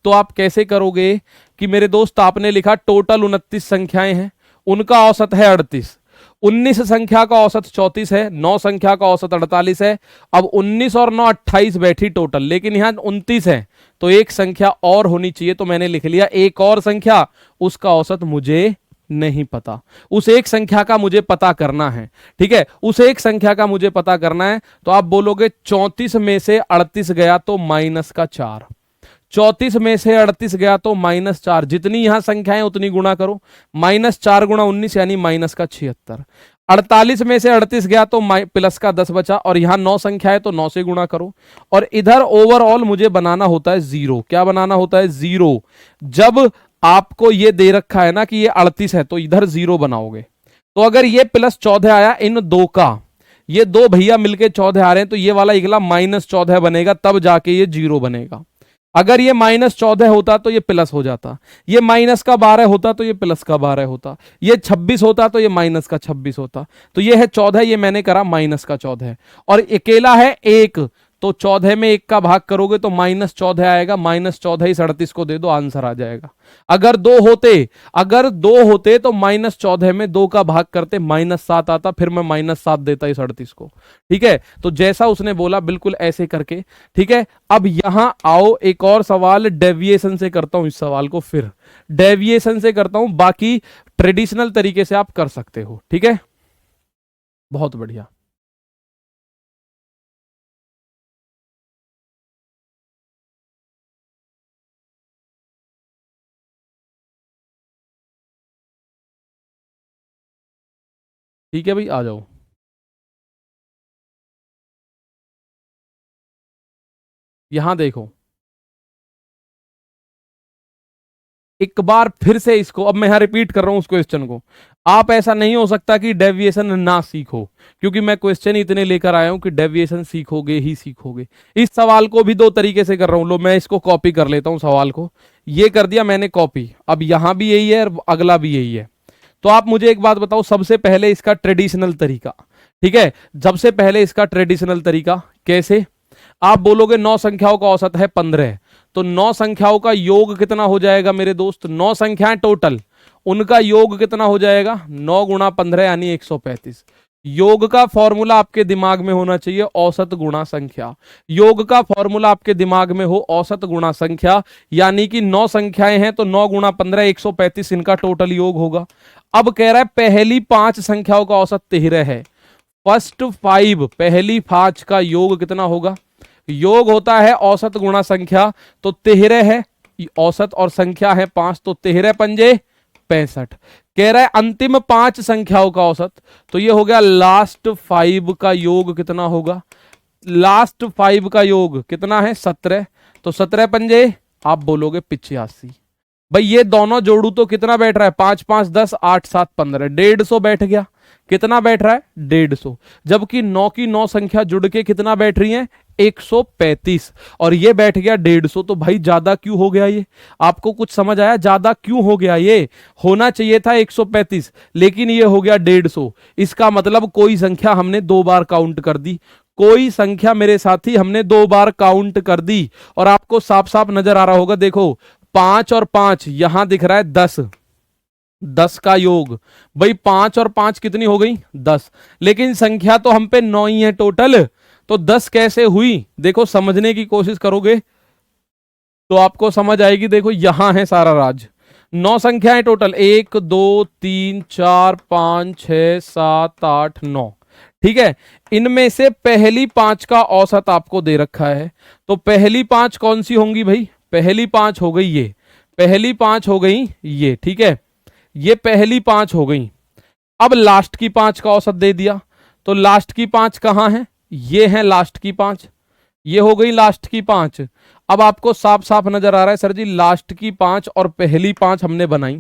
तो आप कैसे करोगे कि मेरे दोस्त आपने लिखा टोटल 29 संख्याएं हैं, उनका औसत है 38, 19 संख्या का औसत 34 है, 9 संख्या का औसत 48 है। अब 19 और 9 28 बैठी टोटल, लेकिन यहां 29 है तो एक संख्या और होनी चाहिए, तो मैंने लिख लिया एक और संख्या, उसका औसत मुझे नहीं पता, उस एक संख्या का मुझे पता करना है। ठीक है, उस एक संख्या का मुझे पता करना है, तो आप बोलोगे 34 में से 38 गया तो -4, 34 में से 38 गया तो -4, जितनी यहां संख्याएं उतनी गुणा करो, -4 गुणा 19 यानी माइनस का 76। 48 में से 38 गया तो प्लस का 10 बचा, और यहां 9 संख्या है तो 9 से गुणा करो, और इधर ओवरऑल मुझे बनाना होता है 0। क्या बनाना होता है? 0। जब आपको ये दे रखा है ना कि ये 38 है तो इधर 0 बनाओगे, तो अगर ये +14 आया इन दो का, ये दो भैया मिलके 14 आ रहे हैं, तो ये वाला इगला -14 बनेगा, तब जाके ये 0 बनेगा। अगर ये -14 होता तो ये प्लस हो जाता, ये -12 होता तो ये +12 होता, ये 26 होता तो ये -26 होता। तो ये है 14, ये मैंने करा -14, और अकेला है 1, तो 14 में 1 का भाग करोगे तो -14 आएगा, -14 इस 38 को दे दो, आंसर आ जाएगा। अगर दो होते तो -14 में 2 का भाग करते -7 आता, फिर मैं -7 देता इस 38 को। ठीक है, तो जैसा उसने बोला बिल्कुल ऐसे करके। ठीक है, अब यहां आओ, एक और सवाल डेविएशन से करता हूं, इस सवाल को फिर डेविएशन से करता हूं, बाकी ट्रेडिशनल तरीके से आप कर सकते हो। ठीक है, बहुत बढ़िया। ठीक है भाई, आ जाओ। यहां देखो, एक बार फिर से इसको, अब मैं यहां रिपीट कर रहा हूं उस क्वेश्चन को। आप, ऐसा नहीं हो सकता कि डेविएशन ना सीखो, क्योंकि मैं क्वेश्चन इतने लेकर आया हूं कि डेविएशन सीखोगे ही सीखोगे। इस सवाल को भी दो तरीके से कर रहा हूं, लो मैं इसको कॉपी कर लेता हूं, सवाल को ये कर दिया मैंने कॉपी, अब यहां भी यही है और अगला भी यही है। तो आप मुझे एक बात बताओ, सबसे पहले इसका ट्रेडिशनल तरीका। ठीक है, सबसे पहले इसका ट्रेडिशनल तरीका कैसे? आप बोलोगे 9 संख्याओं का औसत है 15, तो 9 संख्याओं का योग कितना हो जाएगा मेरे दोस्त? 9 संख्याएं टोटल, उनका योग कितना हो जाएगा? 9 गुणा 15 यानी 135। योग का फॉर्मूला आपके दिमाग में होना चाहिए औसत गुणा संख्या। योग का फॉर्मूला आपके दिमाग में हो औसत गुणा संख्या, यानी कि 9 संख्याएं हैं तो 9 गुणा 15 135, इनका टोटल योग होगा। अब कह रहा है पहली 5 संख्याओं का औसत 13 है, फर्स्ट 5, पहली 5 का योग कितना होगा? योग होता है औसत गुणा संख्या, तो 13 है औसत और संख्या है 5, तो 13 पंजे 65। कह रहा है अंतिम 5 संख्याओं का औसत, तो ये हो गया लास्ट 5 का योग कितना होगा? लास्ट 5 का योग कितना है? 17, तो 17 पंजे आप बोलोगे 85। भाई ये दोनों जोड़ू तो कितना बैठ रहा है? 5 5 10 8 7 15, 150 बैठ गया। कितना बैठ रहा है? 150। जबकि 9 की 9 संख्या जुड़ के कितना बैठ रही है? 135, और ये बैठ गया 150। तो भाई ज्यादा क्यों हो गया? ये आपको कुछ समझ आया? ज्यादा क्यों हो गया? ये होना चाहिए था 135, लेकिन ये हो गया 150। इसका मतलब कोई संख्या हमने 2 बार काउंट कर दी, कोई संख्या मेरे साथी हमने 2 बार काउंट कर दी। और आपको साफ साफ नजर आ रहा होगा, देखो 5 और 5 यहां दिख रहा है 10, 10 का योग। भाई 5 और 5 कितनी हो गई? 10, लेकिन संख्या तो हम पे 9 ही है टोटल, तो 10 कैसे हुई? देखो समझने की कोशिश करोगे तो आपको समझ आएगी। देखो यहां है सारा राज, 9 संख्याएं टोटल, 1 2 3 4 5 6 7 8 9। ठीक है, इनमें से पहली 5 का औसत आपको दे रखा है, तो पहली 5 कौन सी होंगी भाई? पहली 5 हो गई ये, पहली 5 हो गई ये। ठीक है, ये पहली 5 हो गई। अब लास्ट की 5 का औसत दे दिया, तो लास्ट की 5 कहां है? ये है लास्ट की 5, ये हो गई लास्ट की 5। अब आपको साफ साफ नजर आ रहा है सर जी, लास्ट की 5 और पहली 5 हमने बनाई।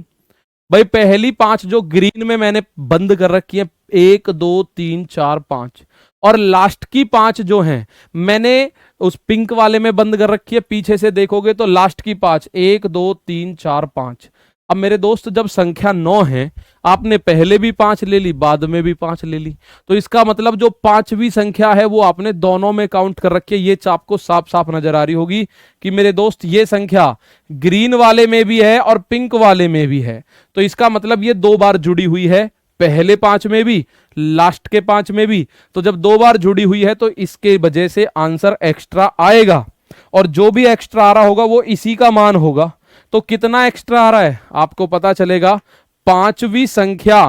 भाई पहली 5 जो ग्रीन में मैंने बंद कर रखी है, 1 2 3 4 5, और लास्ट की 5 जो है मैंने उस पिंक वाले में बंद कर रखी है। पीछे से देखोगे तो लास्ट की 5 1 2 3 4 5। अब मेरे दोस्त जब संख्या 9 है, आपने पहले भी 5 ले ली, बाद में भी 5 ले ली, तो इसका मतलब जो 5वीं संख्या है वो आपने दोनों में काउंट कर रखी है। ये आपको साफ साफ नजर आ रही होगी कि मेरे दोस्त ये संख्या ग्रीन वाले में भी है और पिंक वाले में भी है, तो इसका मतलब ये 2 बार जुड़ी हुई है, पहले 5 में भी लास्ट के 5 में भी। तो जब 2 बार जुड़ी हुई है तो इसके वजह से आंसर एक्स्ट्रा आएगा, और जो भी एक्स्ट्रा आ रहा होगा वो इसी का मान होगा। तो कितना एक्स्ट्रा आ रहा है आपको पता चलेगा, 5वीं संख्या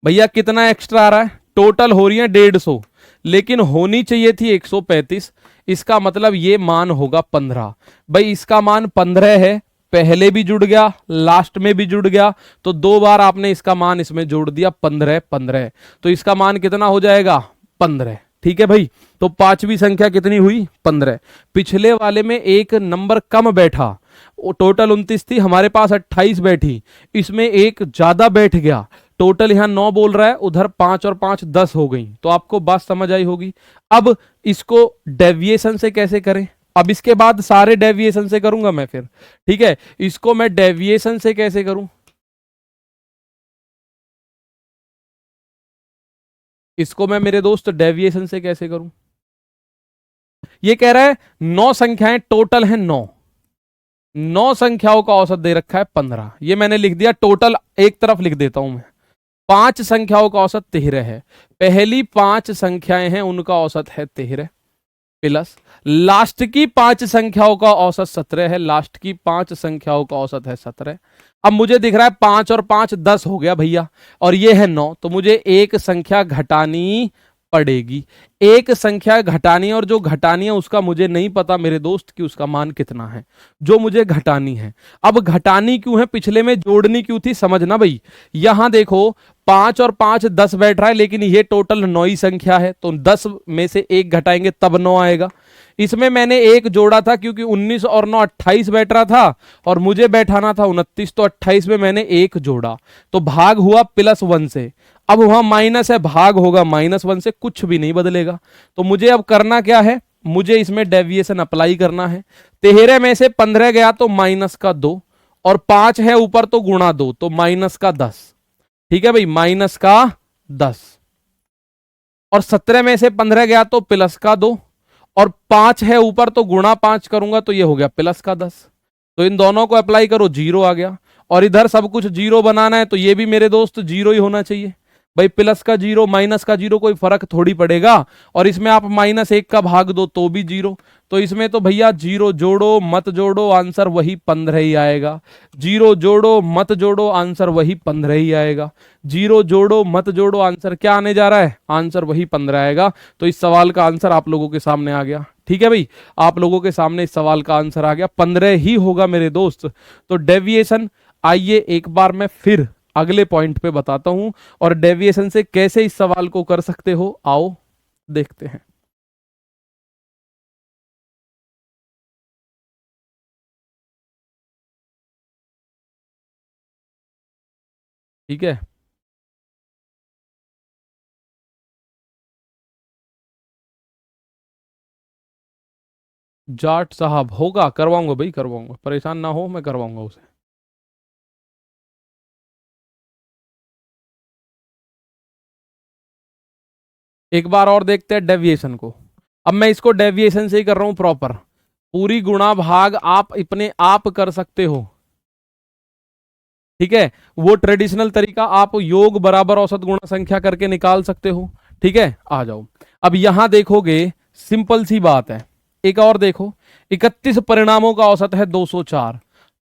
भैया कितना एक्स्ट्रा आ रहा है? टोटल हो रही है 150, लेकिन होनी चाहिए थी 135। इसका मतलब ये मान होगा 15। भाई इसका मान 15 है, पहले भी जुड़ गया लास्ट में भी जुड़ गया, तो 2 बार आपने इसका मान इसमें जोड़ दिया 15 15, तो इसका मान कितना हो जाएगा 15। ठीक है भाई, तो पांचवी संख्या कितनी हुई 15। पिछले वाले में एक नंबर कम बैठा, टोटल 29 थी, हमारे पास 28 बैठी, इसमें एक ज्यादा बैठ गया, टोटल यहां 9 बोल रहा है, उधर 5 और 5 10 हो गई। तो आपको बात समझ आई होगी। अब इसको डेविएशन से कैसे करें, अब इसके बाद सारे डेविएशन से करूंगा मैं फिर। ठीक है, इसको मैं डेविएशन से कैसे करूं, इसको मैं मेरे दोस्त डेविएशन से कैसे करूं। ये कह रहा है 9 संख्याएं टोटल हैं, 9 संख्याओं का औसत दे रखा है 15, ये मैंने लिख दिया टोटल, एक तरफ लिख देता हूं मैं। 5 संख्याओं का औसत 13 है, पहली 5 संख्याएं हैं उनका औसत है 13, प्लस लास्ट की 5 संख्याओं का औसत 17 है, लास्ट की 5 संख्याओं का औसत है 17। अब मुझे दिख रहा है 5 और 5 10 हो गया भैया, और ये है 9, तो मुझे एक संख्या घटानी पड़ेगी, एक संख्या घटानी, और जो घटानी है उसका मुझे नहीं पता मेरे दोस्त कि उसका मान कितना है, जो मुझे घटानी है। अब घटानी क्यों है, पिछले में जोड़नी क्यों थी, समझना भाई। यहां देखो 5 और 5 10 बैठ रहा है, लेकिन ये टोटल 9 ही संख्या है, तो 10 में से एक घटाएंगे तब 9 आएगा। इसमें मैंने एक जोड़ा था क्योंकि 19 और 9 28 बैठ रहा था, और मुझे बैठाना था 29, तो 28 में मैंने एक जोड़ा, तो भाग हुआ +1 से। अब वहां माइनस है, भाग होगा -1 से, कुछ भी नहीं बदलेगा। तो मुझे अब करना क्या है, मुझे इसमें डेविएशन अप्लाई करना है। 13 में से 15 गया तो -2, और 5 है ऊपर तो ×2, तो -10। ठीक है भाई, -10, और 17 में से 15 गया तो +2, और 5 है ऊपर तो ×5 करूंगा तो ये हो गया +10। तो इन दोनों को अप्लाई करो, 0 आ गया, और इधर सब कुछ 0 बनाना है, तो ये भी मेरे दोस्त 0 ही होना चाहिए भाई। प्लस का 0 माइनस का 0 कोई फर्क थोड़ी पड़ेगा, और इसमें आप -1 का भाग दो तो भी 0, तो इसमें तो भैया 0 जोड़ो मत जोड़ो आंसर वही 15 ही आएगा, 0 जोड़ो मत जोड़ो आंसर वही 15 ही आएगा, 0 जोड़ो मत जोड़ो आंसर क्या आने जा रहा है, आंसर वही 15 आएगा। तो इस सवाल का आंसर आप लोगों के सामने आ गया। ठीक है भाई, आप लोगों के सामने इस सवाल का आंसर आ गया, 15 ही होगा मेरे दोस्त। तो डेविएशन आइए एक बार मैं फिर अगले पॉइंट पे बताता हूं, और डेविएशन से कैसे इस सवाल को कर सकते हो, आओ देखते हैं। ठीक है, जाट साहब होगा, करवाऊंगा भाई करवाऊंगा, परेशान ना हो, मैं करवाऊंगा उसे। एक बार और देखते हैं डेविएशन को। अब मैं इसको डेविएशन से ही कर रहा हूं प्रॉपर, पूरी गुणा भाग आप अपने आप कर सकते हो। ठीक है, वो ट्रेडिशनल तरीका आप योग बराबर औसत गुणा संख्या करके निकाल सकते हो। ठीक है, आ जाओ। अब यहां देखोगे सिंपल सी बात है, एक और देखो, 31 परिणामों का औसत है 204,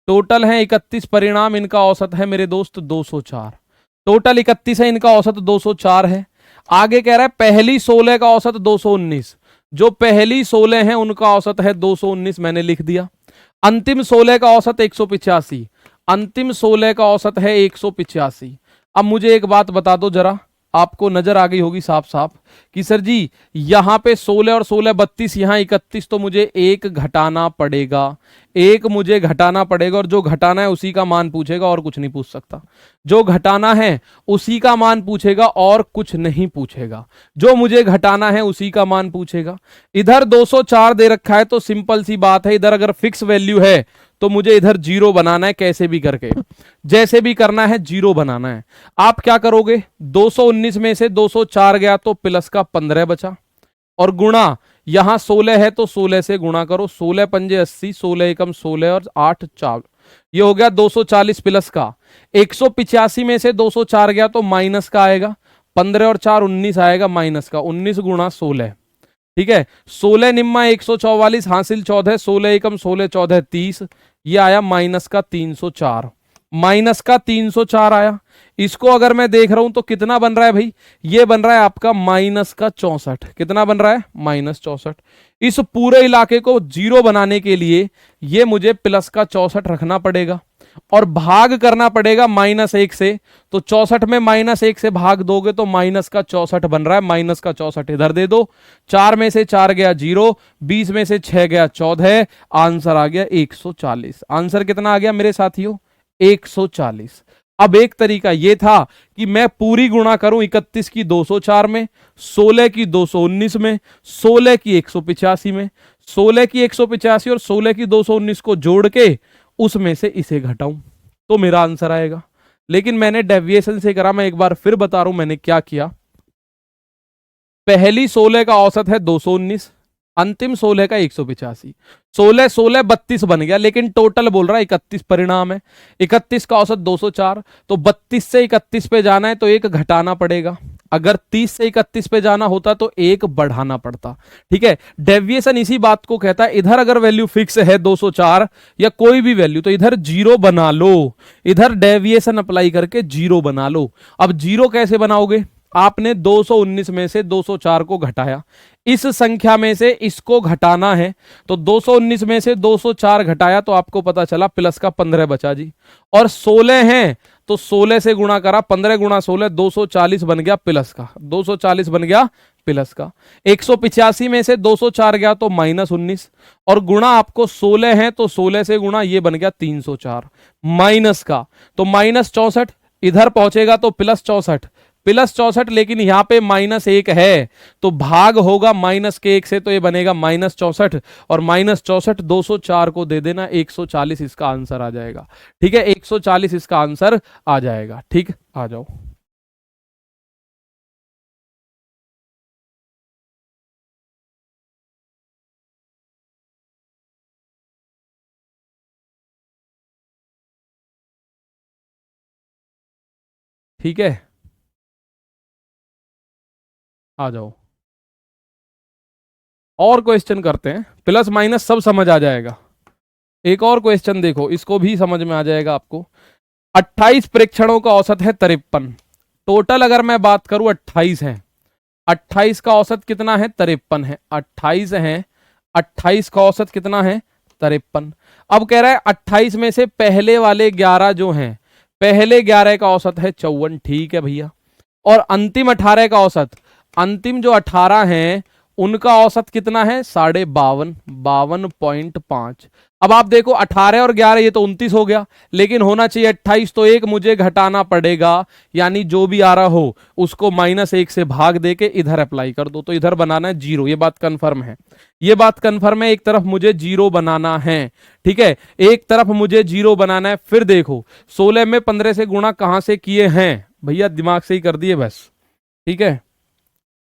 टोटल है 31 परिणाम, इनका औसत है मेरे दोस्त 204, टोटल 31 है, इनका औसत 204 है। आगे कह रहा है पहली 16 का औसत 219, जो पहली 16 है उनका औसत है 219, मैंने लिख दिया। अंतिम 16 का औसत 185, अंतिम 16 का औसत है 185। अब मुझे एक बात बता दो जरा, आपको नजर आ गई होगी साफ साफ कि सर जी यहां पे 16 और 16 32, यहां 31, तो मुझे एक घटाना पड़ेगा, एक मुझे घटाना पड़ेगा, और जो घटाना है उसी का मान पूछेगा और कुछ नहीं पूछ सकता। जो घटाना है उसी का मान पूछेगा और कुछ नहीं पूछेगा, जो मुझे घटाना है उसी का मान पूछेगा। इधर 204 दे रखा है, तो सिंपल सी बात है, इधर अगर फिक्स वैल्यू है तो मुझे इधर 0 बनाना है, कैसे भी करके, जैसे भी करना है 0 बनाना है। आप क्या करोगे, 219 में से 204 गया तो प्लस का 15 बचा, और गुणा यहां 16 है तो 16 से गुणा करो, 16 पंजे 80, 16 एकम 16 और 8 4, ये हो गया 240 प्लस का। 185 में से 204 गया तो माइनस का आएगा, 15 और 4 19 आएगा, माइनस का 19 गुणा 16। ठीक है, 16 निम्मा 144 हासिल 14, 16 एकम 16 14 30, ये आया माइनस का 304, माइनस का 304 आया। इसको अगर मैं देख रहा हूं तो कितना बन रहा है भाई, ये बन रहा है आपका माइनस का 64। कितना बन रहा है, माइनस 64। इस पूरे इलाके को जीरो बनाने के लिए ये मुझे प्लस का 64 रखना पड़ेगा और भाग करना पड़ेगा -1 से। तो 64 में -1 से भाग दोगे तो माइनस का 64 बन रहा है। माइनस का 64 इधर दे दो, 4 में से 4 गया 0, 20 में से 6 गया 14, आंसर आ गया 140। आंसर कितना आ गया मेरे साथियों, 140। अब एक तरीका यह था कि मैं पूरी गुणा करूं 31 की 204 में, 16 की 219 में, 16 की 185 में, 16 की 185 और 16 की 219 को जोड़ के उसमें से इसे घटाऊं तो मेरा आंसर आएगा। लेकिन मैंने डेविएशन से करा, मैं एक बार फिर बता रहा हूं मैंने क्या किया। पहली 16 का औसत है 219, अंतिम 16 का 185, 16 16 32 बन गया, लेकिन टोटल बोल रहा है 31 परिणाम है। 31 का औसत 204, तो 32 से 31 पे जाना है तो एक घटाना पड़ेगा। अगर 30 से 31 पे जाना होता तो एक बढ़ाना पड़ता। ठीक है, डेविएशन इसी बात को कहता है। इधर अगर वैल्यू फिक्स है 204 या कोई भी वैल्यू तो इधर जीरो बना लो, इधर डेविएशन अप्लाई करके जीरो बना लो। अब जीरो कैसे बनाओगे, आपने 219 में से 204 को घटाया, इस संख्या में से इसको घटाना है, तो 219 में से 204 घटाया तो आपको पता चला प्लस का 15 बचा जी। और 16 हैं तो 16 से गुणा करा, 15 गुणा 16 240 बन गया प्लस का, 240 बन गया प्लस का। 185 में से 204 गया तो -19 और गुणा आपको 16 है तो 16 से गुणा ये बन गया 304 माइनस का, तो -64 इधर पहुंचेगा तो +64 +64, लेकिन यहां पे -1 है तो भाग होगा -1 से, तो ये बनेगा -64 और -64 204 को दे देना, 140 इसका आंसर आ जाएगा। ठीक है, 140 इसका आंसर आ जाएगा। ठीक, आ जाओ। ठीक है, आ जाओ और क्वेश्चन करते हैं, प्लस माइनस सब समझ आ जाएगा। एक और क्वेश्चन देखो, इसको भी समझ में आ जाएगा आपको। 28 प्रेक्षणों का औसत है 53, टोटल अगर मैं बात करूं 28 है, 28 का औसत कितना है 53 है, 28 है, 28 का औसत कितना है 53। अब कह रहा है 28 में से पहले वाले 11 जो हैं, पहले 11 का औसत है 54। ठीक है भैया, और अंतिम 18 का औसत, अंतिम जो 18 हैं उनका औसत कितना है 52, 52.5। अब आप देखो 18 और 11 ये तो 29 हो गया, लेकिन होना चाहिए 28, तो एक मुझे घटाना पड़ेगा, यानी जो भी आ रहा हो उसको -1 से भाग दे के इधर अप्लाई कर दो, तो इधर बनाना है 0। ये बात कंफर्म है, ये बात कंफर्म है, एक तरफ मुझे 0 बनाना है। ठीक है, एक तरफ मुझे 0 बनाना है। फिर देखो 16 में 15 से गुणा कहां से किए हैं भैया, दिमाग से ही कर दिए बस। ठीक है,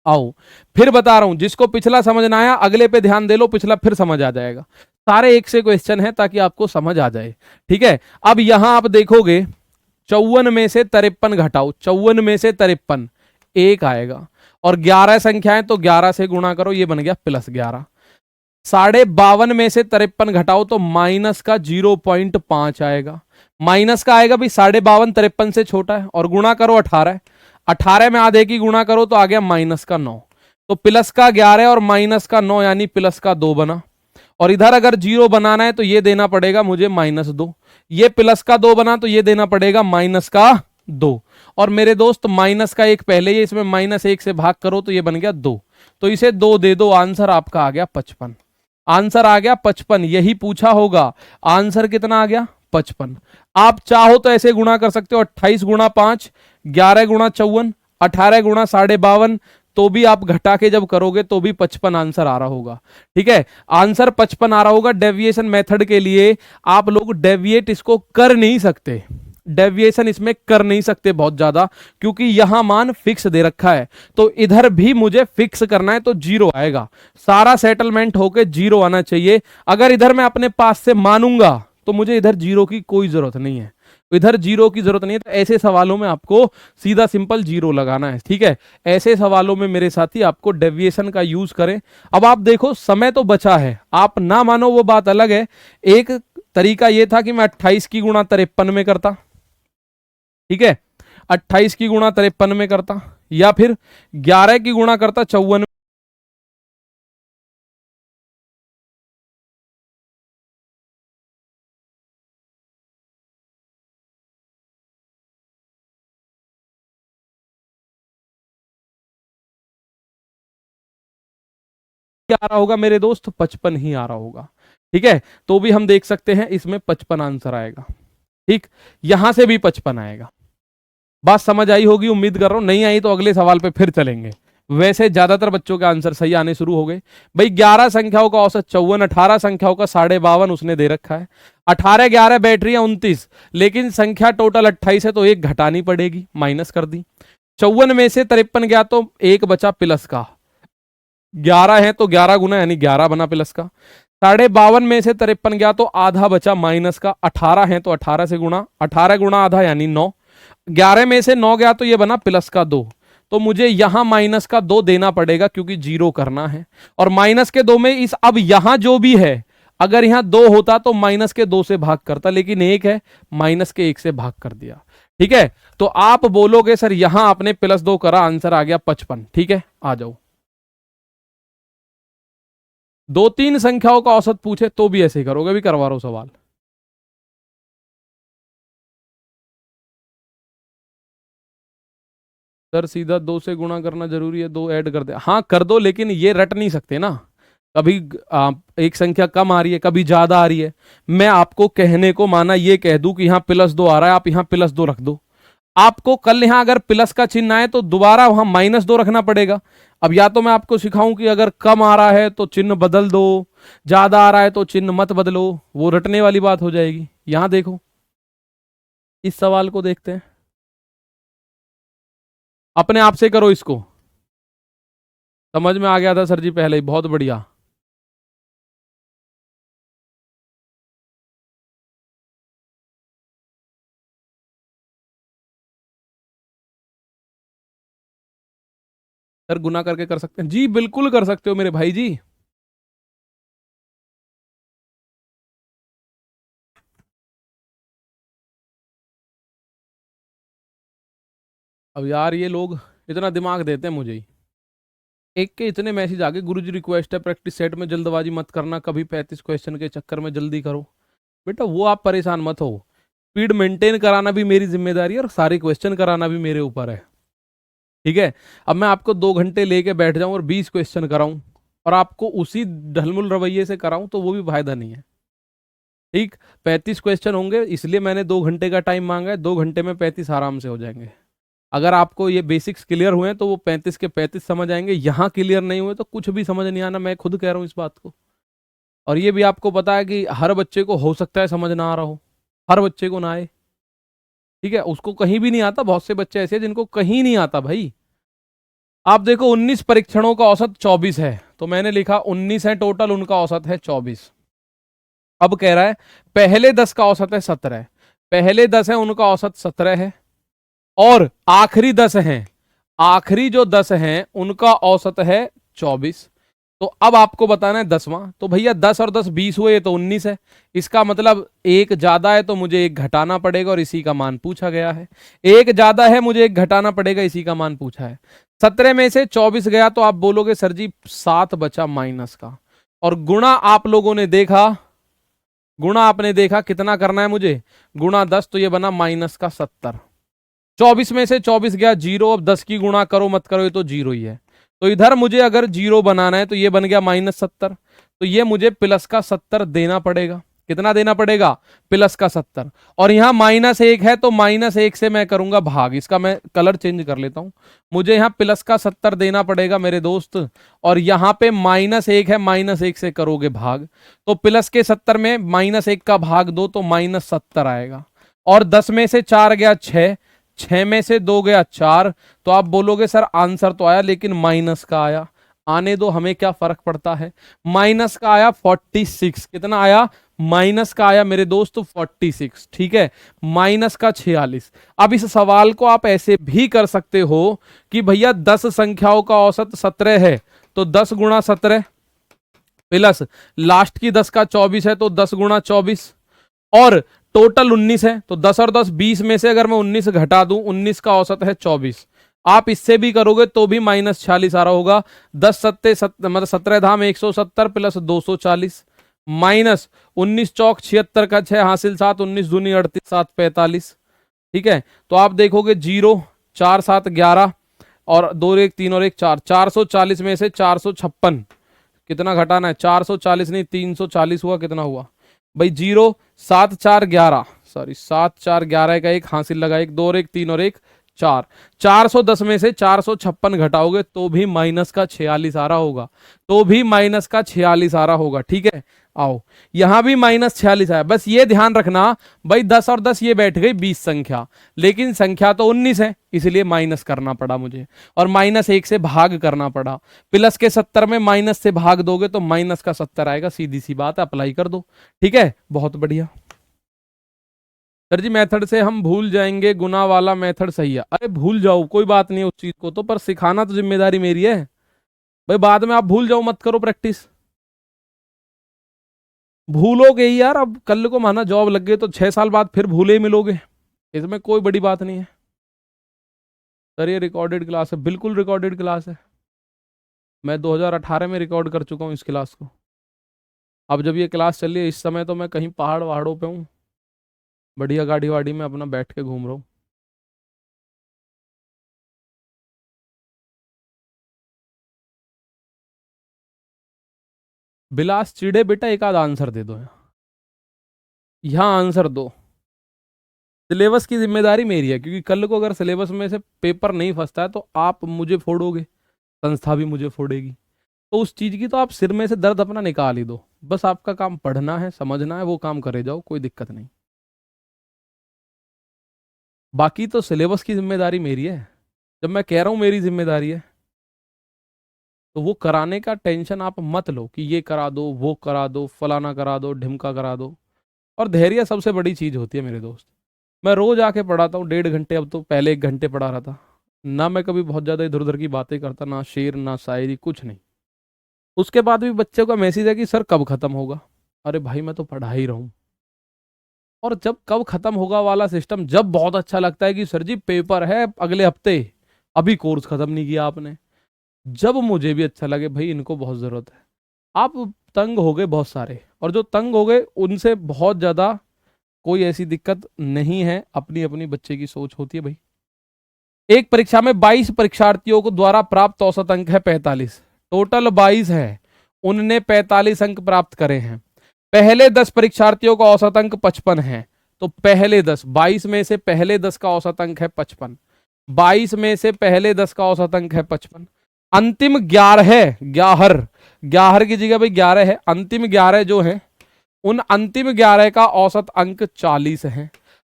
आओ फिर बता रहा हूं, जिसको पिछला समझ ना आया अगले पे ध्यान दे लो, पिछला फिर समझ आ जाएगा। सारे एक से क्वेश्चन है ताकि आपको समझ आ जाए। ठीक है, अब यहां आप देखोगे 54 में से 53 घटाओ, 54 में से 53 1 आएगा, और 11 संख्याएं तो 11 से गुणा करो, ये बन गया +11। 52.5 में से 53 घटाओ तो माइनस का 0.5 आएगा, माइनस का आएगा भाई, 52.5 53 से छोटा है, और गुणा करो 18, 18 में आधे की गुणा करो तो आ गया -9, तो प्लस का 11 और -9 यानी प्लस का 2 बना। और इधर अगर 0 बनाना है तो ये देना पड़ेगा मुझे -2, ये प्लस का 2 बना तो ये देना पड़ेगा -2। और मेरे दोस्त माइनस का 1 पहले ही, इसमें -1 से भाग करो तो ये बन गया 2, तो इसे 2 दे दो, आंसर आपका आ गया 55। आंसर आ गया 55, यही पूछा होगा, आंसर कितना आ गया 55। आप चाहो तो ऐसे गुणा कर सकते हो, 28 गुणा 5, 11 गुणा 54, 18 गुणा 52.5, तो भी आप घटा के जब करोगे तो भी 55 आंसर आ रहा होगा। ठीक है, आंसर 55 आ रहा होगा। डेविएशन मेथड के लिए आप लोग डेविएट इसको कर नहीं सकते, डेविएशन इसमें कर नहीं सकते बहुत ज्यादा, क्योंकि यहां मान फिक्स दे रखा है, तो इधर भी मुझे फिक्स करना है तो 0 आएगा, सारा सेटलमेंट होके 0 आना चाहिए। अगर इधर मैं अपने पास से मानूंगा तो मुझे इधर 0 की कोई जरूरत नहीं है, इधर 0 की जरूरत नहीं है। तो ऐसे सवालों में आपको सीधा सिंपल 0 लगाना है। ठीक है, ऐसे सवालों में मेरे साथी आपको डेविएशन का यूज करें। अब आप देखो समय तो बचा है, आप ना मानो वो बात अलग है। एक तरीका ये था कि मैं 28 की गुणा 53 में करता, ठीक है, 28 की गुणा 53 में करता, या फिर 11 की गुणा करता 54 में। क्या आ रहा होगा मेरे दोस्त? 55 ही आ रहा होगा। ठीक है, तो भी हम देख सकते हैं इसमें 55 आंसर आएगा। ठीक, यहां से भी 55 आएगा। बात समझ आई होगी, उम्मीद कर रहा हूं। नहीं आई तो अगले सवाल पे फिर चलेंगे। वैसे ज्यादातर बच्चों के आंसर सही आने शुरू हो गए। भाई 11 संख्याओं का औसत 54, 18 संख्याओं का 52.5 उसने दे रखा है। 18 11 बैटरियां 29, लेकिन संख्या टोटल 28 है तो एक घटानी पड़ेगी, माइनस कर दी। 54 में से 53 गया तो एक बचा प्लस का। 11 है तो 11 गुना यानी 11 बना प्लस का। 52.5 में से 53 गया तो आधा बचा माइनस का। 18 है तो 18 से गुणा, 18 गुणा आधा यानी 9। 11 में से 9 गया तो ये बना प्लस का 2। तो मुझे यहां माइनस का 2 देना पड़ेगा क्योंकि जीरो करना है। और माइनस के 2 में इस, अब यहां जो भी है, अगर यहां 2 होता तो माइनस के 2 से भाग करता, लेकिन 1 है, माइनस के 1 से भाग कर दिया। ठीक है, तो आप बोलोगे सर यहां आपने +2 करा, आंसर आ गया 55। ठीक है, आ जाओ। 2-3 संख्याओं का औसत पूछे तो भी ऐसे ही करोगे, भी करवा रहा हूं सवाल। सर सीधा 2 से गुणा करना जरूरी है, 2 ऐड कर दे। हाँ कर दो, लेकिन ये रट नहीं सकते ना। कभी एक संख्या कम आ रही है, कभी ज्यादा आ रही है। मैं आपको कहने को माना ये कह दूं कि यहां +2 आ रहा है, आप यहां +2 रख दो। आपको कल यहां अगर प्लस का चिन्ह आए तो दोबारा वहां -2 रखना पड़ेगा। अब या तो मैं आपको सिखाऊं कि अगर कम आ रहा है तो चिन्ह बदल दो, ज्यादा आ रहा है तो चिन्ह मत बदलो, वो रटने वाली बात हो जाएगी। यहां देखो, इस सवाल को देखते हैं, अपने आप से करो इसको। समझ में आ गया था सर जी पहले ही, बहुत बढ़िया। सर गुना करके कर सकते हैं जी, बिल्कुल कर सकते हो मेरे भाई जी। अब यार ये लोग इतना दिमाग देते हैं मुझे ही। एक के इतने मैसेज आ गए, गुरुजी रिक्वेस्ट है प्रैक्टिस सेट में जल्दबाजी मत करना, कभी 35 क्वेश्चन के चक्कर में जल्दी करो। बेटा वो आप परेशान मत हो, स्पीड मेंटेन कराना भी मेरी जिम्मेदारी है और सारे क्वेश्चन कराना भी मेरे ऊपर है। ठीक है, अब मैं आपको 2 घंटे लेके बैठ जाऊं और 20 क्वेश्चन कराऊं और आपको उसी ढलमुल रवैये से कराऊं तो वो भी फायदा नहीं है। ठीक, 35 क्वेश्चन होंगे, इसलिए मैंने 2 घंटे का टाइम मांगा है। 2 घंटे में 35 आराम से हो जाएंगे। अगर आपको ये बेसिक्स क्लियर हुए हैं तो वो 35 के 35 समझ आएंगे। यहाँ क्लियर नहीं हुए तो कुछ भी समझ नहीं आना, मैं खुद कह रहा हूँ इस बात को। और ये भी आपको पता है कि हर बच्चे को हो सकता है समझ ना आ रहा हो, हर बच्चे को ना आए। ठीक है, उसको कहीं भी नहीं आता। बहुत से बच्चे ऐसे हैं जिनको कहीं नहीं आता भाई। आप देखो 19 परीक्षणों का औसत 24 है, तो मैंने लिखा 19 है टोटल, उनका औसत है 24। अब कह रहा है पहले 10 का औसत है 17, पहले 10 है उनका औसत 17 है, और आखिरी 10 हैं, आखिरी जो 10 हैं उनका औसत है 24। तो अब आपको बताना है 10वां। तो भैया 10 और 10 20 हुए तो 19 है। इसका मतलब एक ज्यादा है तो मुझे एक घटाना पड़ेगा और इसी का मान पूछा गया है। एक ज्यादा है, मुझे एक घटाना पड़ेगा, इसी का मान पूछा है। 17 में से 24 गया तो आप बोलोगे सर जी 7 बचा माइनस का। और गुणा आप लोगों ने देखा, गुणा आपने देखा कितना करना है मुझे, गुणा 10 तो ये बना -70। 24 में से 24 गया 0। अब 10 की गुणा करो मत करो, ये तो 0 ही है। तो इधर मुझे अगर 0 बनाना है तो ये बन गया -70। तो ये मुझे प्लस का 70 देना पड़ेगा। कितना देना पड़ेगा? प्लस का 70। और यहां -1 है तो -1 से मैं करूंगा भाग। इसका मैं कलर चेंज कर लेता हूं। मुझे यहां प्लस का 70 देना पड़ेगा मेरे दोस्त, और यहां पे -1 है, -1 से करोगे भाग। तो प्लस के 70 में -1 का भाग दो तो -70 आएगा। और 10 में से 4 गया 6, 6 में से 2 गया 4। तो आप बोलोगे सर आंसर तो आया लेकिन माइनस का आया। आने दो, हमें क्या फर्क पड़ता है। माइनस का आया 46। कितना आया? माइनस का आया मेरे दोस्त 46। ठीक है, माइनस का 46। अब इस सवाल को आप ऐसे भी कर सकते हो कि भैया 10 संख्याओं का औसत 17 है तो 10 गुणा 17 प्लस लास्ट की 10 का 24 है तो 10 गुणा 24, और टोटल 19 है, तो 10 और 10 20 में से अगर मैं 19 घटा दूं, 19 का औसत है 24। आप इससे भी करोगे तो भी -46 आ रहा होगा। 10 सत्ते मतलब 17 धाम 170 प्लस 240 माइनस 19 चौक 76 का 6 हासिल 7, 19 दूनी 38 7 45। ठीक है, तो आप देखोगे 0 4 7 11 और 2 1 3 और 1 4, 440 में से 456 कितना घटाना है, 440 नहीं 340 हुआ, कितना हुआ भाई 0 7 4 11, सॉरी 7 4 11 का एक हासिल लगा, एक 2 और 1 3 और 1 4, 410 में से 456 घटाओगे तो भी माइनस का 46 आ रहा होगा, तो भी माइनस का 46 आ रहा होगा। ठीक है, आओ यहां भी -46 आया। बस ये ध्यान रखना भाई 10 और 10 ये बैठ गई 20 संख्या, लेकिन संख्या तो 19 है, इसलिए माइनस करना पड़ा मुझे और -1 से भाग करना पड़ा। प्लस के 70 में माइनस से भाग दोगे तो माइनस का 70 आएगा, सीधी सी बात है, अप्लाई कर दो। ठीक है, बहुत बढ़िया। सर जी मेथड से हम भूल जाएंगे, गुना वाला मेथड सही है। अरे भूल जाओ कोई बात नहीं है उस चीज को तो, पर सिखाना तो जिम्मेदारी मेरी है भाई। बाद में आप भूल जाओ मत करो प्रैक्टिस, भूलोगे ही यार। अब कल को माना जॉब लग गई तो 6 साल बाद फिर भूले ही मिलोगे, इसमें कोई बड़ी बात नहीं है। सर ये रिकॉर्डेड क्लास है, बिल्कुल रिकॉर्डेड क्लास है, मैं 2018 में रिकॉर्ड कर चुका हूँ इस क्लास को। अब जब ये क्लास चल रही है इस समय तो मैं कहीं पहाड़ वहाड़ों पे हूँ, बढ़िया गाड़ी वाड़ी में अपना बैठ के घूम रहा हूँ। बिलास चिड़े बेटा एक आध आंसर दे दो, यहाँ आंसर दो। सिलेबस की जिम्मेदारी मेरी है, क्योंकि कल को अगर सिलेबस में से पेपर नहीं फंसता है तो आप मुझे फोड़ोगे, संस्था भी मुझे फोड़ेगी। तो उस चीज की तो आप सिर में से दर्द अपना निकाल ही दो, बस आपका काम पढ़ना है, समझना है, वो काम करे जाओ, कोई दिक्कत नहीं। बाकी तो सिलेबस की जिम्मेदारी मेरी है, जब मैं कह रहा हूं मेरी जिम्मेदारी है तो वो कराने का टेंशन आप मत लो कि ये करा दो, वो करा दो, फलाना करा दो, ढिमका करा दो। और धैर्य सबसे बड़ी चीज होती है मेरे दोस्त। मैं रोज आके पढ़ाता हूँ 1.5 घंटे, अब तो पहले 1 घंटे पढ़ा रहा था ना। मैं कभी बहुत ज्यादा इधर उधर की बातें करता, ना शेर ना शायरी, कुछ नहीं। उसके बाद भी बच्चों का मैसेज है कि सर कब खत्म होगा। अरे भाई मैं तो पढ़ा ही रहा हूँ। और जब कब खत्म होगा वाला सिस्टम जब बहुत अच्छा लगता है कि सर जी पेपर है अगले हफ्ते, अभी कोर्स खत्म नहीं किया आपने, जब मुझे भी अच्छा लगे भाई इनको बहुत जरूरत है। आप तंग हो गए बहुत सारे, और जो तंग हो गए उनसे बहुत ज्यादा कोई ऐसी दिक्कत नहीं है, अपनी अपनी बच्चे की सोच होती है भाई। एक परीक्षा में 22 परीक्षार्थियों को द्वारा प्राप्त औसत अंक है 45, टोटल 22 है, उनने 45 अंक प्राप्त करे हैं। पहले 10 परीक्षार्थियों का औसत अंक 55 है, तो पहले 10 22 में से पहले 10 का औसत अंक है 55, 22 में से पहले 10 का औसत अंक है 55। अंतिम 11 है, 11 11 की जगह भाई 11 है, अंतिम 11 जो है उन अंतिम 11 का औसत अंक 40 है।